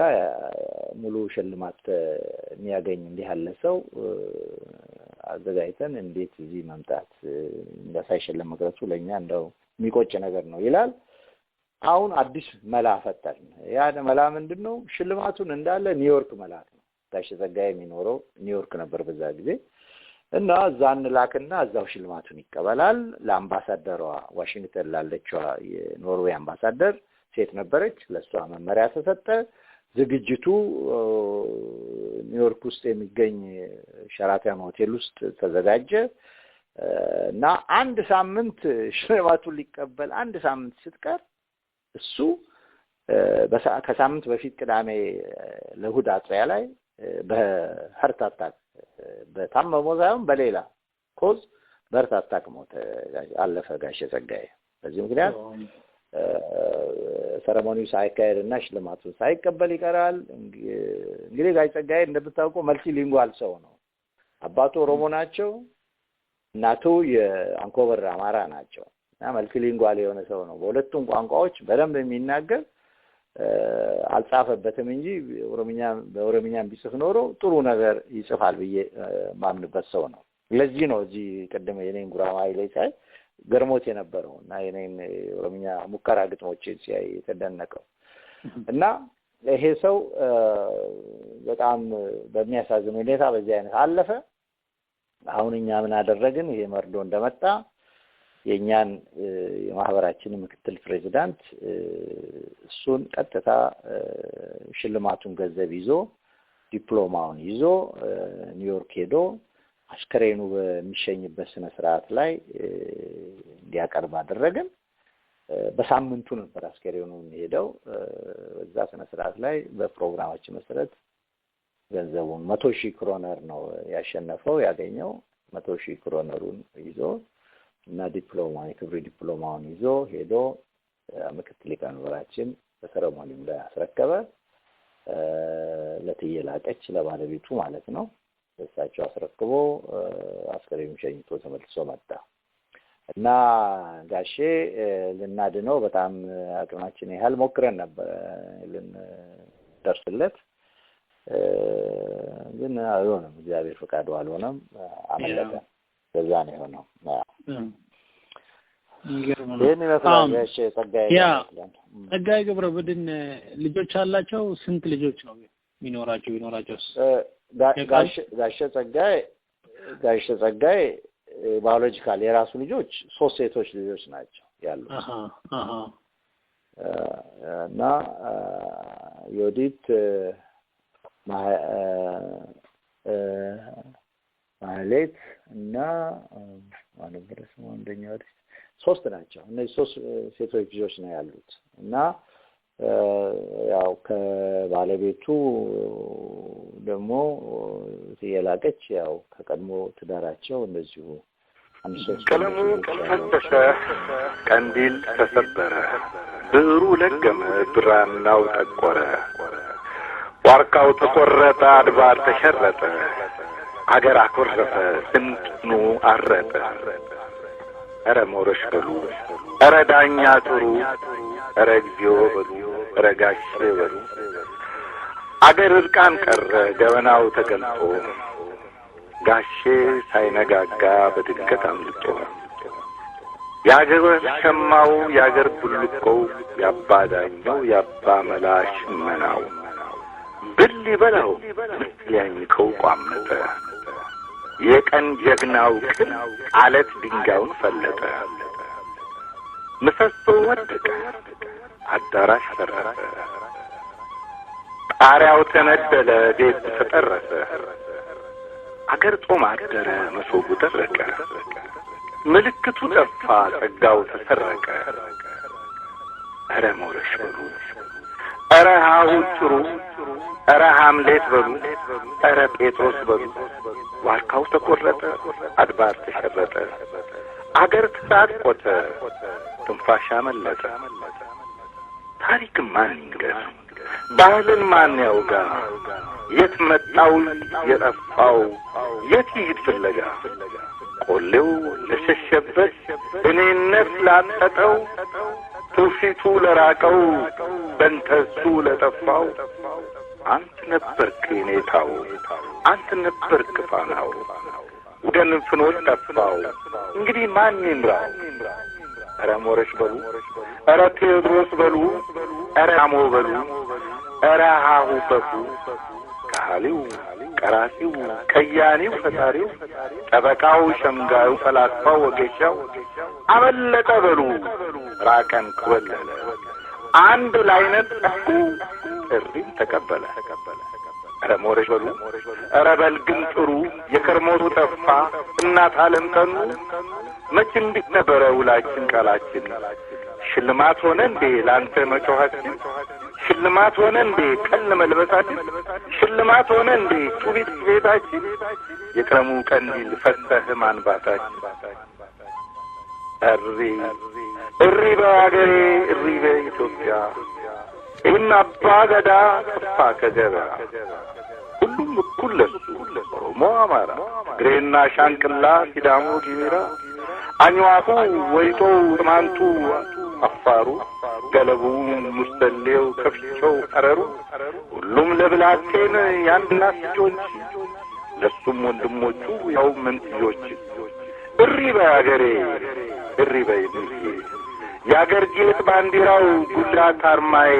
ሙሉ ሽልማት የሚያገኝ እንዲህ ያለ ሰው አዘጋጅተን እንዴት እዚህ መምጣት እንዳሳይሸለም መቅረቱ ለኛ እንደው የሚቆጭ ነገር ነው ይላል። አሁን አዲስ መላ ፈጠርን። ያ መላ ምንድነው? ሽልማቱን እንዳለ ኒውዮርክ መላክ ነው። ጋሽ ጸጋዬ የሚኖረው ኒውዮርክ ነበር በዛ ጊዜ እና እዛ እንላክና እዛው ሽልማቱን ይቀበላል። ለአምባሳደሯ ዋሽንግተን ላለችው የኖርዌይ አምባሳደር ሴት ነበረች። ለሷ መመሪያ ተሰጠ። ዝግጅቱ ኒውዮርክ ውስጥ የሚገኝ ሸራተን ሆቴል ውስጥ ተዘጋጀ እና አንድ ሳምንት ሽልማቱን ሊቀበል አንድ ሳምንት ስትቀር እሱ ከሳምንት በፊት ቅዳሜ ለእሑድ አጥቢያ ላይ በሀርት አታክ በታመመው ሳይሆን በሌላ ኮዝ በሀርት አታክ ሞተ፣ አለፈ ጋሽ ጸጋዬ። በዚህ ምክንያት ሰረሞኒው ሳይካሄድና ሽልማቱን ሳይቀበል ይቀራል። እንግዲህ ጋሽ ጸጋዬ እንደምታውቀው መልቲ ሊንጓል ሰው ነው። አባቱ ኦሮሞ ናቸው፣ እናቱ የአንኮበር አማራ ናቸው እና መልቲ ሊንጓል የሆነ ሰው ነው። በሁለቱም ቋንቋዎች በደንብ የሚናገር አልጻፈበትም እንጂ በኦሮምኛም ቢጽፍ ኖሮ ጥሩ ነገር ይጽፋል ብዬ ማምንበት ሰው ነው። ለዚህ ነው እዚህ ቀደም የኔን ጉራማይ ላይ ሳይ ገርሞት የነበረው እና የኔን ኦሮምኛ ሙከራ ግጥሞች ሲያይ የተደነቀው እና ይሄ ሰው በጣም በሚያሳዝን ሁኔታ በዚህ አይነት አለፈ። አሁን እኛ ምን አደረግን? ይሄ መርዶ እንደመጣ የኛን የማህበራችን ምክትል ፕሬዝዳንት እሱን ቀጥታ ሽልማቱን ገንዘብ ይዞ ዲፕሎማውን ይዞ ኒውዮርክ ሄዶ አስከሬኑ በሚሸኝበት ስነ ስርዓት ላይ እንዲያቀርብ አደረግን። በሳምንቱ ነበር አስከሬኑ ሄደው በዛ ስነ ስርዓት ላይ በፕሮግራማችን መሰረት ገንዘቡን 100,000 ክሮነር ነው ያሸነፈው ያገኘው። 100,000 ክሮነሩን ይዞ እና ዲፕሎማ የክብር ዲፕሎማውን ይዞ ሄዶ ምክትል ሊቀመንበራችን በሰረሞኒው ላይ አስረከበ። ለትየላቀች ለባለቤቱ ማለት ነው። እሳቸው አስረክቦ አስከሬኑ ሸኝቶ ተመልሶ መጣ እና ጋሼ ልናድነው በጣም አቅማችን ያህል ሞክረን ነበር ልንደርስለት፣ ግን አይሆንም። እግዚአብሔር ፈቃዱ አልሆነም፣ አመለጠ። በዛ ነው የሆነው። ይሄን ይመስላል ጋሼ ጸጋዬ። ጸጋዬ ገብረመድህን ልጆች አላቸው? ስንት ልጆች ነው ቢኖራቸውስ? ጋሼ ጸጋዬ ባዮሎጂካል የራሱ ልጆች 3 ሴቶች ልጆች ናቸው ያሉት። እና ዮዲት ማህሌት እና ማለት ነው እንደኛው 3 ናቸው። እነዚህ 3 ሴቶች ልጆች ነው ያሉት እና ያው ከባለቤቱ ደግሞ የላቀች ያው ከቀድሞ ትዳራቸው እንደዚሁ ቀለሙ ፈተሸ፣ ቀንዲል ተሰበረ፣ ብዕሩ ለገመ፣ ብራናው ጠቆረ፣ ዋርካው ተቆረጠ፣ አድባር ተሸረጠ፣ አገር አኮረፈ፣ ስንጥኑ አረጠ። ኧረ ሞረሽ በሉ፣ ኧረ ዳኛ ጥሩ፣ ኧረ እግዚኦ በሉ፣ ኧረ ጋሼ በሉ። አገር እርቃን ቀረ፣ ገበናው ተገልጦ፣ ጋሼ ሳይነጋጋ በድንገት አምልጦ። የአገር ሸማው የአገር ቡልቆው፣ ያባ ዳኛው ያባ መላሽ መናው፣ ብል ይበላው ሊያኝከው ቋመጠ። የቀን ጀግናው ቅል አለት ድንጋዩን ፈለጠ። ምሰሶ ወደቀ፣ አዳራሽ ፈረሰ፣ ጣሪያው ተነደለ፣ ቤት ተጠረሰ። አገር ጦም አደረ፣ መሶቡ ደረቀ፣ ምልክቱ ጠፋ፣ ጸጋው ተሰረቀ። ኧረ ሞረሽ በሉ፣ ኧረ ሀሁ ጭሩ፣ ኧረ ሐምሌት በሉ፣ ኧረ ጴጥሮስ በሉ፣ ዋርካው ተቆረጠ አድባር ተሸረጠ አገር ተሳቆተ ትንፋሽ አመለጠ ታሪክ ማን ይንገር ባህልን ማን ያውጋ የት መጣው የጠፋው የት ይሄድ ፍለጋ ቆሌው ለሸሸበት እኔነት ላጠጠው ትውፊቱ ለራቀው በእንተሱ ለጠፋው አንተ ነበርክ ኔታው አንተ ነበርክ ፋናው ወገን ፍኖት ጠፋው እንግዲህ ማን ይምራው ኧረ ሞረሽ በሉ ኧረ ቴዎድሮስ በሉ ኧረ አሞ በሉ ኧረ ሃሁ በሉ ካሊው ቀራሲው ከያኒው ፈጣሪው ጠበቃው ሸምጋዩ ፈላስፋው ወጌሻው አመለጠ በሉ ራቀን ኮለለ አንድ ላይነት ጥሪን ተቀበለ ኧረ ሞረሽ በሉ ኧረ በልግን ጥሩ የከርሞቱ ጠፋ እናት አለምተኑ መች እንዲህ ነበረ ውላችን ቃላችን ሽልማት ሆነ እንዴ ላንተ መጮኻችን ሽልማት ሆነ እንዴ ቀን መልበሳችን ሽልማት ሆነ እንዴ ቱቢት ቤታችን የክረሙ ቀንዲል ፈተህ ማንባታችን እሪ በአገሬ እሪ በኢትዮጵያ ይህን አባ ገዳ ጠፋ ከገበያ ሁሉም እኩል ለሱ ኦሮሞ አማራ ትግሬና ሻንቅላ ሲዳሞ ጊሚራ አኝዋኩ ወይቶ ማንቱ አፋሩ ገለቡ ሙስተሌው ከፍቸው አረሩ ሁሉም ለብላቴን ያንድናስ ልጆች ለሱም ወንድሞቹ ያው መንትዮች እሪ በአገሬ እሪ በኢትዮጵያ ያገር ጌጥ ባንዲራው ጉላት አርማዬ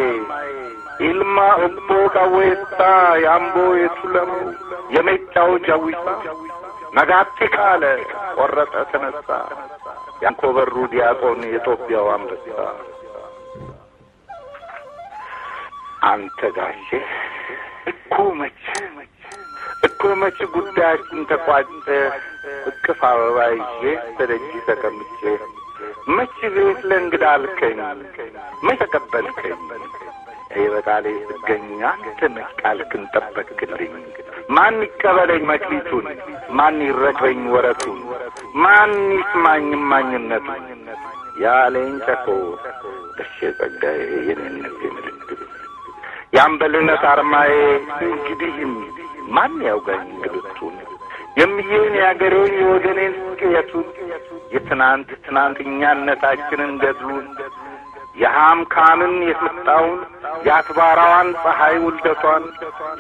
ኢልማ ኦቦ ካዌስታ ያምቦ የቱለሙ የሜጫው ጃዊሳ ነጋቲ ካለ ቆረጠ ተነሳ ያንኮበሩ ዲያቆን የኢትዮጵያው አንበሳ አንተ ጋሼ እኮ መች ጉዳያችን ተቋጨ እቅፍ አበባ ይዤ ተደጅ ተቀምጬ መች ቤት ለእንግዳ አልከኝ መች ተቀበልከኝ በቃሌ ስገኛ ተመቃልክን ጠበቅልኝ ማን ይቀበለኝ መክሊቱን ማን ይረከኝ ወረቱን ማን ይስማኝ ማኝነቱን ያለኝ ተኮ ደሽ ጸጋዬ የኔነት ምልክት ያምበልነት አርማዬ እንግዲህ ማን ያውጋኝ ግብቱን የሚየን ያገሬን የወገኔን ስቅየቱን የትናንትኛነታችንን ገድሉን የሃም ካምን የስጣውን ያትባራዋን ፀሐይ ውልደቷን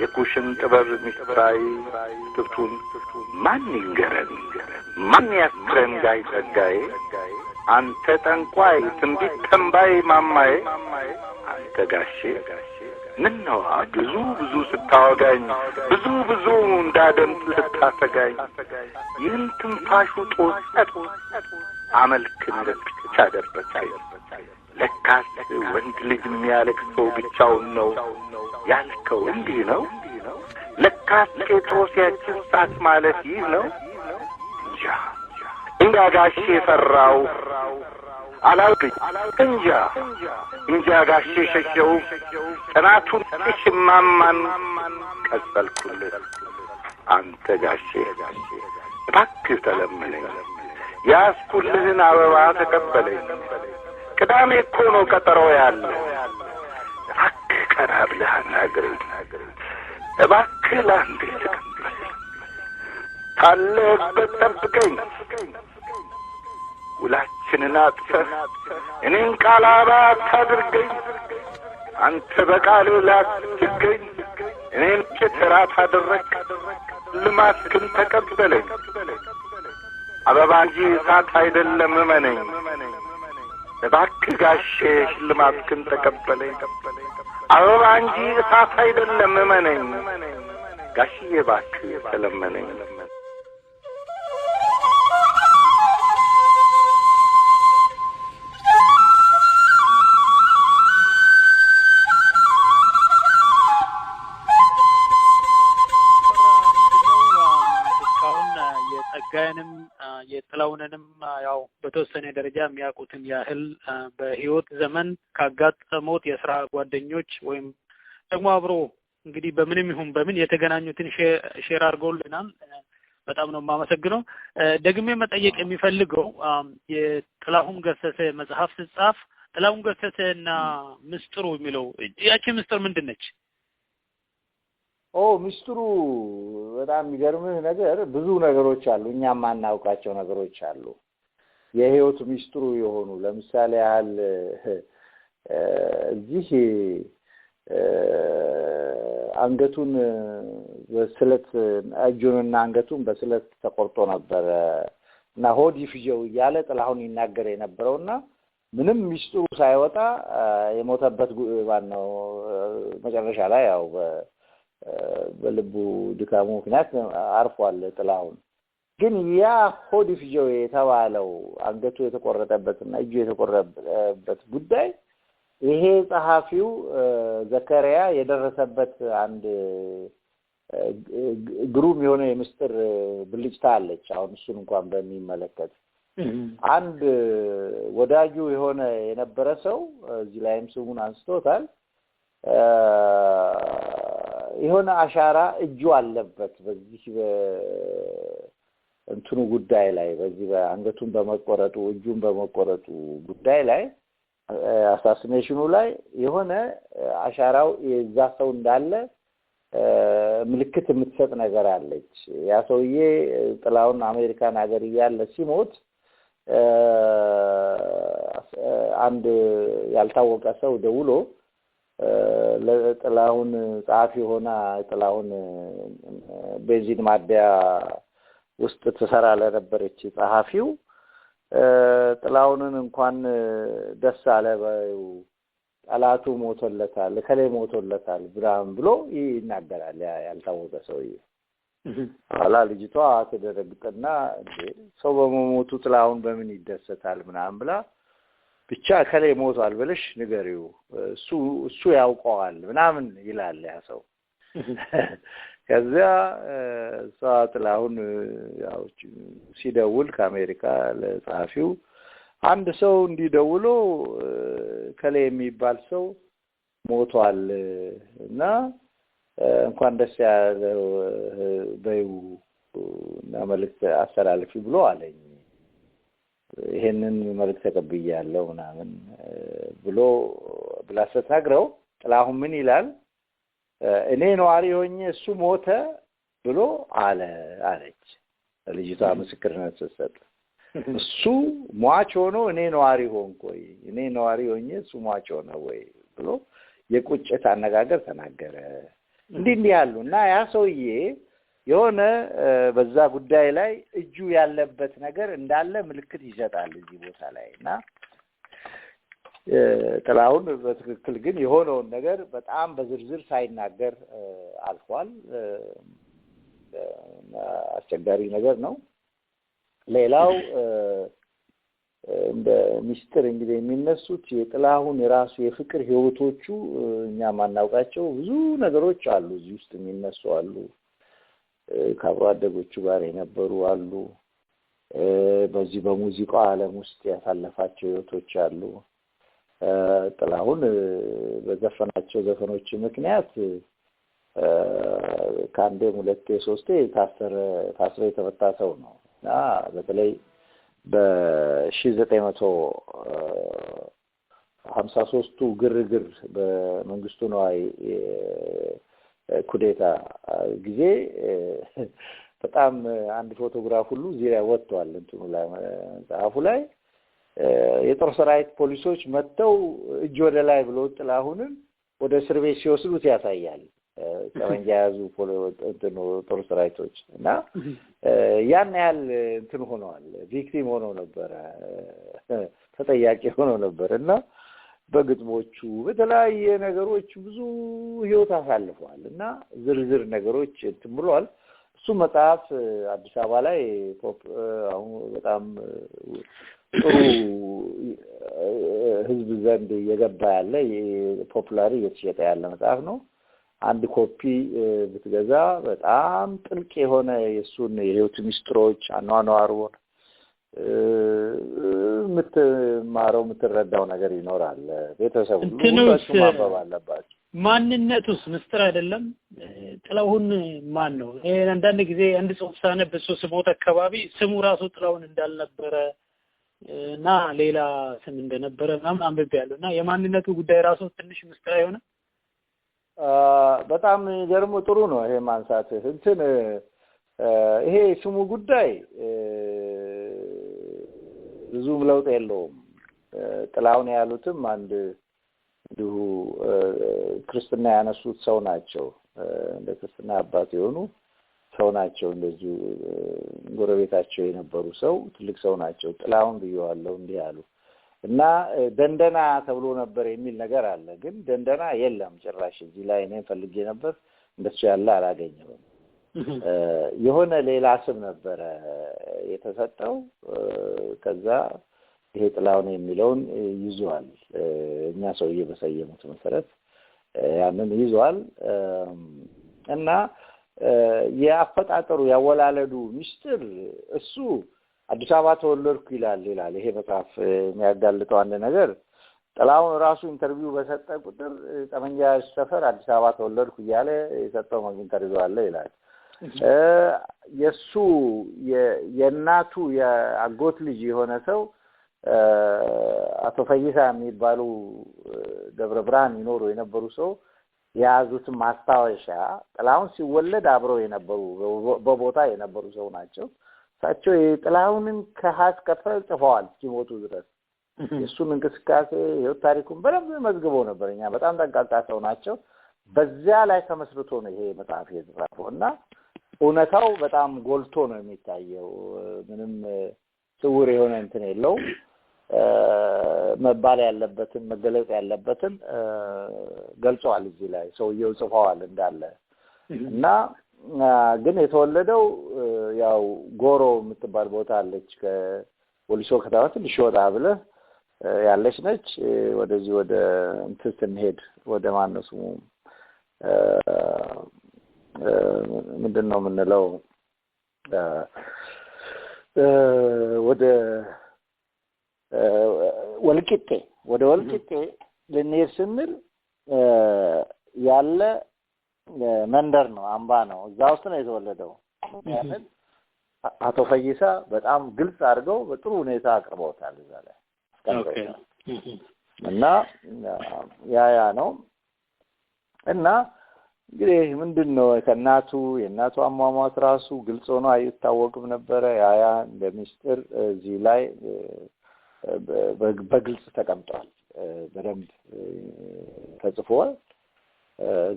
የኩሽን ጥበብ ሚስጥራይ ትብቱን ማን ይንገረን ማን ያስረን ጋይ ጸጋዬ አንተ ጠንቋይ ትንቢት ተንባይ ማማዬ አንተ ጋሼ ምነው ብዙ ስታወጋኝ ብዙ እንዳደምጥ ስታሰጋኝ ይህን ትንፋሹ ጦሰት አመልክን ብቻ ደርበታኝ ለካስ ወንድ ልጅ የሚያለቅሰው ብቻውን ነው ያልከው እንዲህ ነው ለካስ ጴጥሮስ ያችን ሰዓት ማለት ይህ ነው እንጃ ጋሼ ፈራው አላውቅኝ እንጃ ጋሼ ሸሸው ጥናቱን ሽማማን ቀበልኩልህ አንተ ጋሼ እባክህ ተለመነኝ ያስኩልህን አበባ ተቀበለኝ ቅዳሜ እኮ ነው ቀጠሮ ያለ እባክህ ቀና ብለህ አናግረኝ እባክህ ላንዴ ተቀበለኝ ካለህበት ጠብቀኝ ውላችንን አጥፈህ እኔን ቃላባ አታድርገኝ አንተ በቃልህ ላትገኝ እኔን ጭትራት አደረግ ልማትክን ተቀበለኝ አበባ እንጂ እሳት አይደለም እመነኝ እባክህ ጋሼ ሽልማትክን ተቀበለኝ አበባ እንጂ እሳት አይደለም እመነኝ ጋሽዬ እባክህ ተለመነኝ ጸጋዬንም የጥላውንንም ያው በተወሰነ ደረጃ የሚያውቁትን ያህል በህይወት ዘመን ካጋጠሙት የሥራ ጓደኞች ወይም ደግሞ አብሮ እንግዲህ በምንም ይሁን በምን የተገናኙትን ሼር አድርገውልናል በጣም ነው ማመሰግነው ደግሜ መጠየቅ የሚፈልገው የጥላሁን ገሰሰ መጽሐፍ ሲጻፍ ጥላሁን ገሰሰና ምስጥሩ የሚለው ያቺ ምስጥር ምንድነች ምስጥሩ በጣም የሚገርምህ ነገር ብዙ ነገሮች አሉ እኛም ማናውቃቸው ነገሮች አሉ የህይወት ምስጥሩ የሆኑ ለምሳሌ ያህል እዚህ አንገቱን በስለት እጁንና አንገቱን በስለት ተቆርጦ ነበር እና ሆዲ ፍጀው ያለ ጥላሁን ይናገር የነበረውና ምንም ምስጥሩ ሳይወጣ የሞተበት ባነው መጨረሻ ላይ ያው በልቡ ድካሙ ምክንያት አርፏል ጥላሁን ግን ያ ሆዲ ፍጀው የተባለው አንገቱ የተቆረጠበትና እጁ የተቆረጠበት ጉዳይ ይሄ ጸሐፊው ዘከሪያ የደረሰበት አንድ ግሩም የሆነ የምስጥር ብልጭታ አለች አሁን እሱን እንኳን በሚመለከት አንድ ወዳጁ የሆነ የነበረ ሰው እዚህ ላይም ስሙን አንስቶታል የሆነ አሻራ እጁ አለበት በዚህ እንትኑ ጉዳይ ላይ በዚህ አንገቱን በመቆረጡ እጁን በመቆረጡ ጉዳይ ላይ አሳሲኔሽኑ ላይ የሆነ አሻራው የዛ ሰው እንዳለ ምልክት የምትሰጥ ነገር አለች ያ ሰውዬ ጥላውን አሜሪካን ሀገር ያለ ሲሞት አንድ ያልታወቀ ሰው ደውሎ ለጥላውን ጻፊ ሆና ጥላውን ቤንዚን ማደያ ውስጥ ተሰራ ለነበረች ጻፊው ጥላውንን እንኳን ደስ አለ ጠላቱ ሞቶለታል ከላይ ሞቶለታል ብራም ብሎ ይናገራል ያልታወቀ ሰውዬ አላ ልጅቷ ተደረግጠና ሰው በመሞቱ ጥላውን በምን ይደሰታል ምናምን ብላ ብቻ ከላይ ሞቷል ብለሽ ንገሪው እሱ ያውቀዋል ምናምን ይላል ያ ሰው ከዛ ጥላሁን ያው ሲደውል ከአሜሪካ ለጻፊው አንድ ሰው እንዲደውሎ ከላይ የሚባል ሰው ሞቷል እና እንኳን ደስ ያለው በዩ እና መልእክት አስተላልፊ ብሎ አለኝ ይሄንን መልእክት ተቀብያለሁ ምናምን ብሎ ብላሰት ነግረው ጥላሁን ምን ይላል እኔ ነዋሪ ሆኜ እሱ ሞተ ብሎ አለች ልጅቷ ምስክርነት ስትሰጥ እሱ ሟች ሆኖ እኔ ነዋሪ ሆንኩኝ እኔ ነዋሪ ሆኜ እሱ ሟች ሆነ ወይ ብሎ የቁጭት አነጋገር ተናገረ እንዲህ ያሉና ያ ሰውዬ የሆነ በዛ ጉዳይ ላይ እጁ ያለበት ነገር እንዳለ ምልክት ይሰጣል እዚህ ቦታ ላይና ጥላሁን በትክክል ግን የሆነውን ነገር በጣም በዝርዝር ሳይናገር አልፏል አስቸጋሪ ነገር ነው ሌላው እንደ ሚስጥር እንግዲህ የሚነሱት የጥላሁን የራሱ የፍቅር ህይወቶቹ እኛ ማናውቃቸው ብዙ ነገሮች አሉ እዚህ ውስጥ የሚነሱ አሉ ካብሮ አደጎቹ ጋር የነበሩ አሉ በዚህ በሙዚቃው ዓለም ውስጥ ያሳለፋቸው ህይወቶች አሉ ጥላሁን በዘፈናቸው ዘፈኖች ምክንያት ካንዴ ሁለቴ ሶስቴ ታስሮ የተፈታ ሰው ነው እና በተለይ በ1953 ግርግር በመንግስቱ ነዋይ ኩዴታ ጊዜ በጣም አንድ ፎቶግራፍ ሁሉ ዚራ ወጥቷል እንትኑ ላይ ጻፉ ላይ የጦር ሰራዊት ፖሊሶች መተው እጅ ወደ ላይ ብሎ ጥላሁንን ወደ እስር ቤት ሲወስዱት ያሳያል ጠመንጃ ያዙ ጦር ሰራዊቶች እና ያን ያህል እንትን ሆነዋል ቪክቲም ሆነው ነበር ተጠያቂ ሆነው ነበርና በግጥሞቹ በተለያየ ነገሮች ብዙ ህይወት አሳልፈዋል እና ዝርዝር ነገሮች ትምሏል እሱ መጽሐፍ አዲስ አበባ ላይ አሁን በጣም ጥሩ ህዝብ ዘንድ የገባ ያለ ፖፑላሪ እየተሸጠ ያለ መጽሐፍ ነው አንድ ኮፒ ብትገዛ በጣም ጥልቅ የሆነ የሱን የህይወት ሚስጥሮች አኗኗሩን ምትማረው ምትረዳው ነገር ይኖራል ቤተሰቡ ሁሉስ ማባብ አለባቸው ማንነቱስ ምስጥር አይደለም ጥላሁን ማን ነው አንዳንድ ጊዜ አንድ ጽሁፍ ሳነብ እሱ ስሞት አካባቢ ስሙ ራሱ ጥላሁን እንዳልነበረ እና ሌላ ስም እንደነበረ ምናምን አንብቤያለሁና የማንነቱ ጉዳይ ራሱ ትንሽ ምስጥር አይሆነ በጣም ገርሞ ጥሩ ነው ይሄ ማንሳት እንትን ይሄ ስሙ ጉዳይ ብዙም ለውጥ የለውም ጥላሁን ያሉትም አንድ እንዲሁ ክርስትና ያነሱት ሰው ናቸው እንደ ክርስትና አባት የሆኑ ሰው ናቸው እንደዚህ ጎረቤታቸው የነበሩ ሰው ትልቅ ሰው ናቸው ጥላሁን ብየዋለሁ እንዲህ ያሉ እና ደንደና ተብሎ ነበር የሚል ነገር አለ ግን ደንደና የለም ጭራሽ እዚህ ላይ እኔ ፈልጌ ነበር እንደሱ ያለ አላገኘሁም የሆነ ሌላ ስም ነበር የተሰጠው ከዛ ይሄ ጥላሁን የሚለውን ይዟል እኛ ሰውዬ በሰየሙት መሰረት ያንን ይዟል እና ያፈጣጠሩ ያወላለዱ ሚስጥር እሱ አዲስ አበባ ተወለድኩ ይላል ይሄ መጽሐፍ የሚያጋልጠው አንድ ነገር ጥላሁን ራሱ ኢንተርቪው በሰጠ ቁጥር ጠመንጃ ሰፈር አዲስ አበባ ተወለድኩ ይያለ የሰጠው ኢንተርቪው አለ ይላል የሱ የናቱ የአጎት ልጅ የሆነ ሰው አቶ ፈይሳ የሚባሉ ደብረ ብርሃን ይኖሩ የነበሩ ሰው ያዙት ማስታወሻ ጥላሁን ሲወለድ አብረው የነበሩ በቦታ የነበሩ ሰው ናቸው ሳቸው ጥላሁንን ከሐስ ከፈል ጽፈዋል ሲሞቱ ድረስ እሱን እንቅስቃሴ ታሪኩን በደንብ መዝግበው ነበርኛ በጣም ጠንቃቃ ሰው ናቸው በዚያ ላይ ተመስርቶ ነው ይሄ መጽሐፍ የተጻፈውና እውነታው በጣም ጎልቶ ነው የሚታየው ምንም ስውር የሆነ እንትን የለው መባል ያለበትን መገለጽ ያለበትን ገልጸዋል እዚህ ላይ ሰውየው ጽፈዋል እንዳለ እና ግን የተወለደው ያው ጎሮ የምትባል ቦታ አለች ከወሊሶ ከተማ ትንሽ ወጣ ብለ ያለች ነች ወደዚህ ወደ እንትን ስንሄድ ወደ ማነሱ ምንድነው ምንለው ወደ ወልቂጤ ለኔር ስንል ያለ መንደር ነው አምባ ነው እዛ ውስጥ ነው የተወለደው ማለት አቶ ፈይሳ በጣም ግልጽ አድርገው በጥሩ ሁኔታ አቅርበውታል እዛ ላይ እና ያ ነው እና እንግዲህ ምንድነው የእናቱ አሟሟት ራሱ ግልጽ ሆኖ አይታወቅም ነበር ያ እንደሚስጥር እዚህ ላይ በግልጽ ተቀምጧል በደንብ ተጽፏል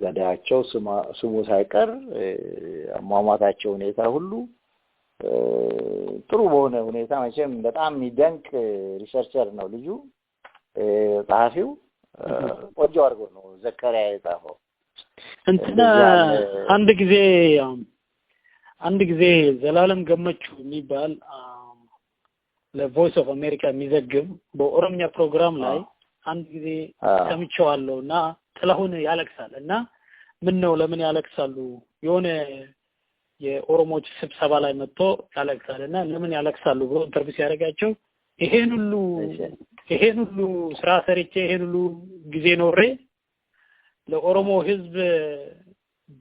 ገዳያቸው ስሙ ሳይቀር አሟሟታቸው ሁኔታ ሁሉ ጥሩ በሆነ ሁኔታ መቼም በጣም የሚደንቅ ሪሰርቸር ነው ልጁ ጸሐፊው ቆንጆ አድርጎ ነው ዘከሪያ የጻፈው እንትና አንድ ጊዜ ዘላለም ገመቹ የሚባል ለቮይስ ኦፍ አሜሪካ የሚዘግብ በኦሮምኛ ፕሮግራም ላይ አንድ ጊዜ ሰምቼዋለሁና ጥላሁን ያለቅሳልና ምን ነው ለምን ያለቅሳሉ የሆነ የኦሮሞች ስብሰባ ላይ መጥቶ ያለቅሳልና ለምን ያለቅሳሉ ብሎ ኢንተርቪው ያደርጋቸው ይሄን ሁሉ ስራ ሰርቼ ይሄን ሁሉ ጊዜ ኖሬ ለኦሮሞ ህዝብ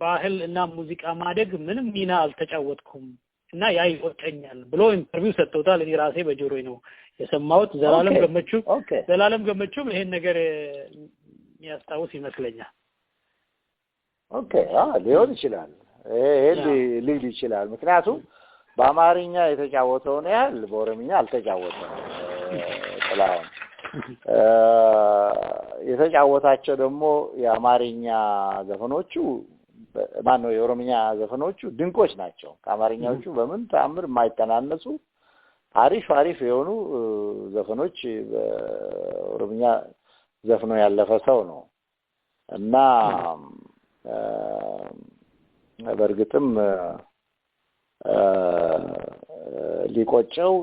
ባህል እና ሙዚቃ ማደግ ምንም ሚና አልተጫወትኩም እና ያ ይወጣኛል ብሎ ኢንተርቪው ሰጥቶታል እኔ ራሴ በጆሮዬ ነው የሰማሁት ዘላለም ገመቹም ይሄን ነገር ያስታውስ ይመስለኛል ሊሆን ይችላል ሊል ይችላል ምክንያቱም በአማርኛ የተጫወተው ነው ያህል በኦሮምኛ አልተጫወተም ጥላሁን የተጫወታቸው ደግሞ የአማርኛ ዘፈኖቹ ማነው የኦሮምኛ ዘፈኖቹ ድንቆች ናቸው ከአማርኛዎቹ በምን ተአምር የማይተናነሱ አሪፍ የሆኑ ዘፈኖች በኦሮምኛ ዘፍኖ ያለፈ ሰው ነው እና በርግጥም ሊቆጨው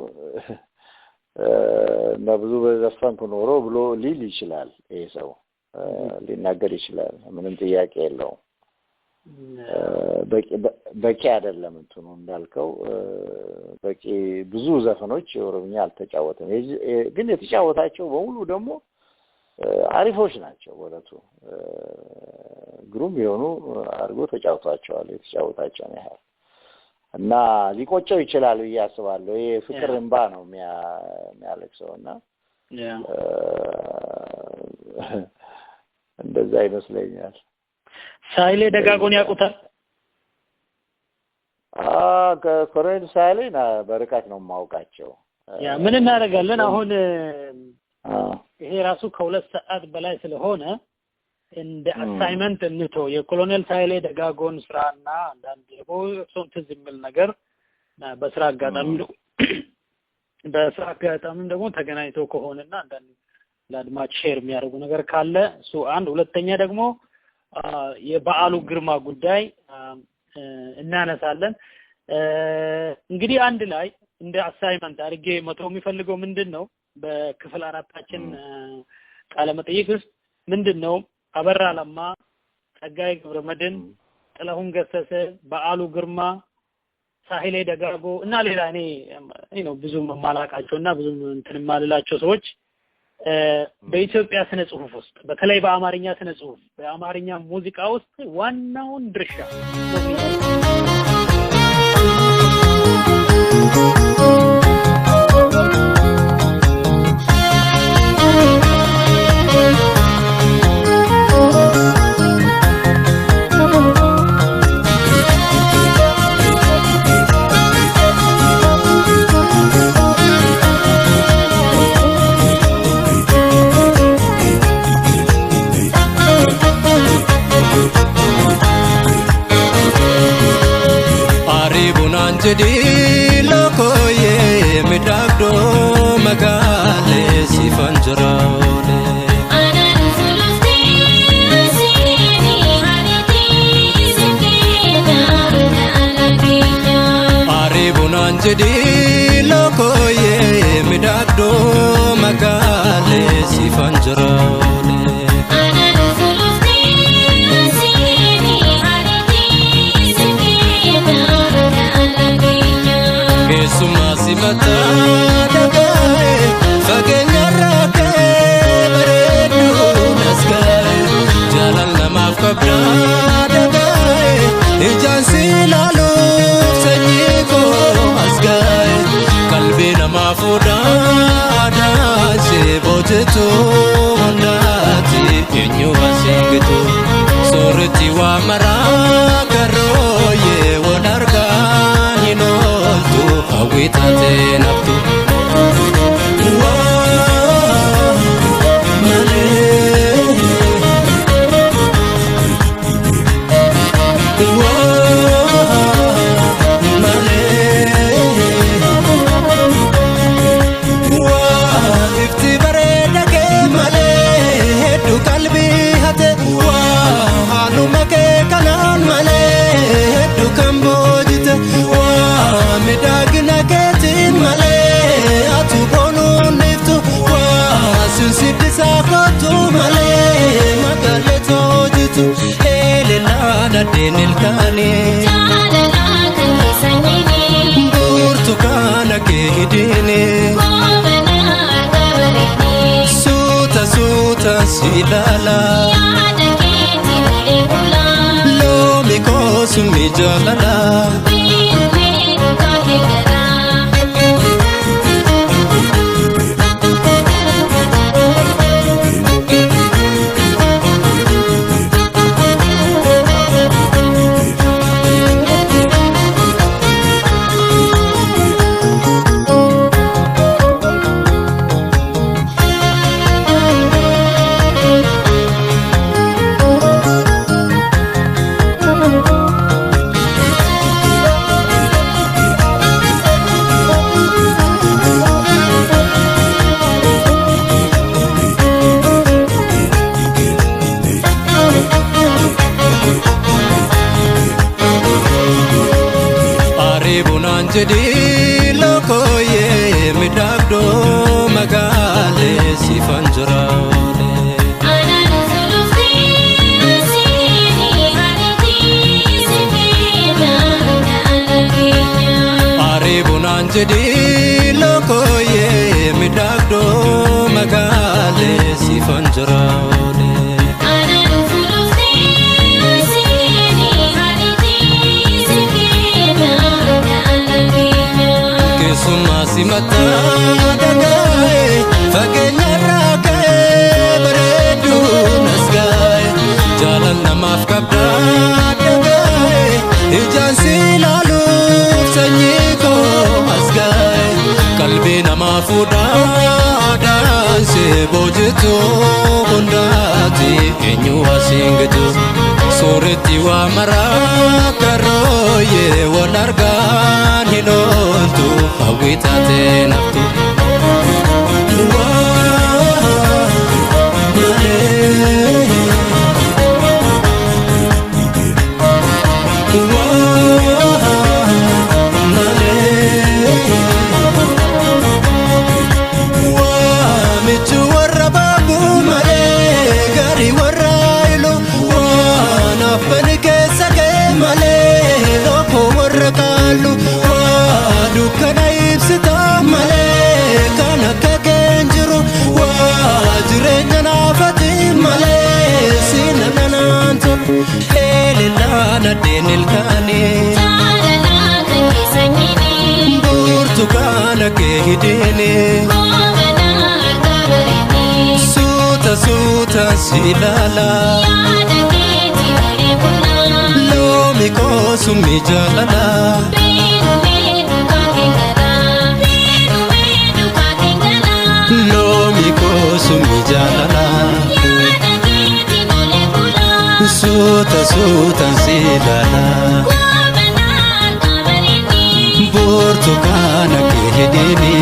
ለብዙ በዘፈንኩ ኖሮ ብሎ ሊል ይችላል ይሄ ሰው ሊናገር ይችላል ምንም ጥያቄ የለውም በቂ አይደለም እንትኑ እንዳልከው በቂ ብዙ ዘፈኖች ኦሮምኛ አልተጫወተም ግን የተጫወታቸው በሙሉ ደግሞ አሪፎች ናቸው ወለቱ ግሩም የሆኑ አርጎ ተጫውቷቸዋል የተጫወታቸው ነው ያህል እና ሊቆጨው ይችላል ያስባለሁ ይሄ ፍቅር እንባ ነው የሚያለቅሰውና እንደዛ ይመስለኛል ሳይሌ ደጋጎን ያቁታል ከኮሬል ሳይሌና በርቀት ነው ማውቃቸው ያ ምን እናደርጋለን አሁን ይሄ ራሱ ከሁለት ሰዓት በላይ ስለሆነ እንደ አሳይመንት እንቶ የኮሎኔል ሳይሌ ደጋጎን ስራና አንዳንድ የቦሶን ትዝምል ነገር በስራ አጋጣሚ ደግሞ ተገናኝቶ ከሆነና አንዳንድ ለአድማጭ ሼር የሚያደርጉ ነገር ካለ እሱ አንድ ሁለተኛ ደግሞ የበዓሉ ግርማ ጉዳይ እናነሳለን እንግዲህ አንድ ላይ እንደ አሳይመንት አድርጌ መተው የሚፈልገው ምንድነው በክፍል አራታችን ቃለ መጠይቅ ውስጥ ምንድነው አበራ ለማ ጸጋይ ገብረመድን ጥላሁን ገሰሰ በዓሉ ግርማ ሳይሌ ደጋጎ እና ሌላ እኔ ነው ብዙ ማላቃቸውና ብዙ እንትን ማልላቸው ሰዎች በኢትዮጵያ ስነ ጽሁፍ ውስጥ በተለይ በአማርኛ ስነ ጽሁፍ በአማርኛ ሙዚቃ ውስጥ ዋናውን ድርሻ jadi lokoye midagdo magale sifanjrole anan sulufti asini hariti sikena alaginya aribunan jadi lokoye midagdo magale sifanjrole anan sulufti asini hariti sikena Sumasi mata dagai fagenya rake beredu nasgai jalan nama kabda dagai ijan silalu senyiko asgai kalbi nama fuda adaje bojetu mondati enyu asingitu surti wa maragaroye wadarga inoltu awitate naftu male ifti bareda ke male du kalbi hate halu make kanan male du kambojite midagna ketin male atu bonu niftu sinsidisa kotu male magale tojitu elelana denil kani jalala kanisanyini burtukana ke hidini komana kabarini suta suta silala yada ketin ebula lo mikosu mijalala jadi lokoye midagdo magale sifanjrole anan sulufti asini hariti sikena anjedi lokoye midagdo magale sifanjraole Kesuma simata dagae fagenya ragae beredu nasgae jalan namaf kabda dagae ijan silalu sanyiko asgae kalbi namafuda danse bojeto bondati enyu asingetu soreti wa marakaroye walargan hinontu awitate naftu Denil kani jalana ke sangini burtukana ke hidene momana kabarini suta suta silala yada ke tibare kuna lomi ko sumi jalala binu binu ka kengala lomi ko sumi jalala Suta suta silala Burtukana ke hidini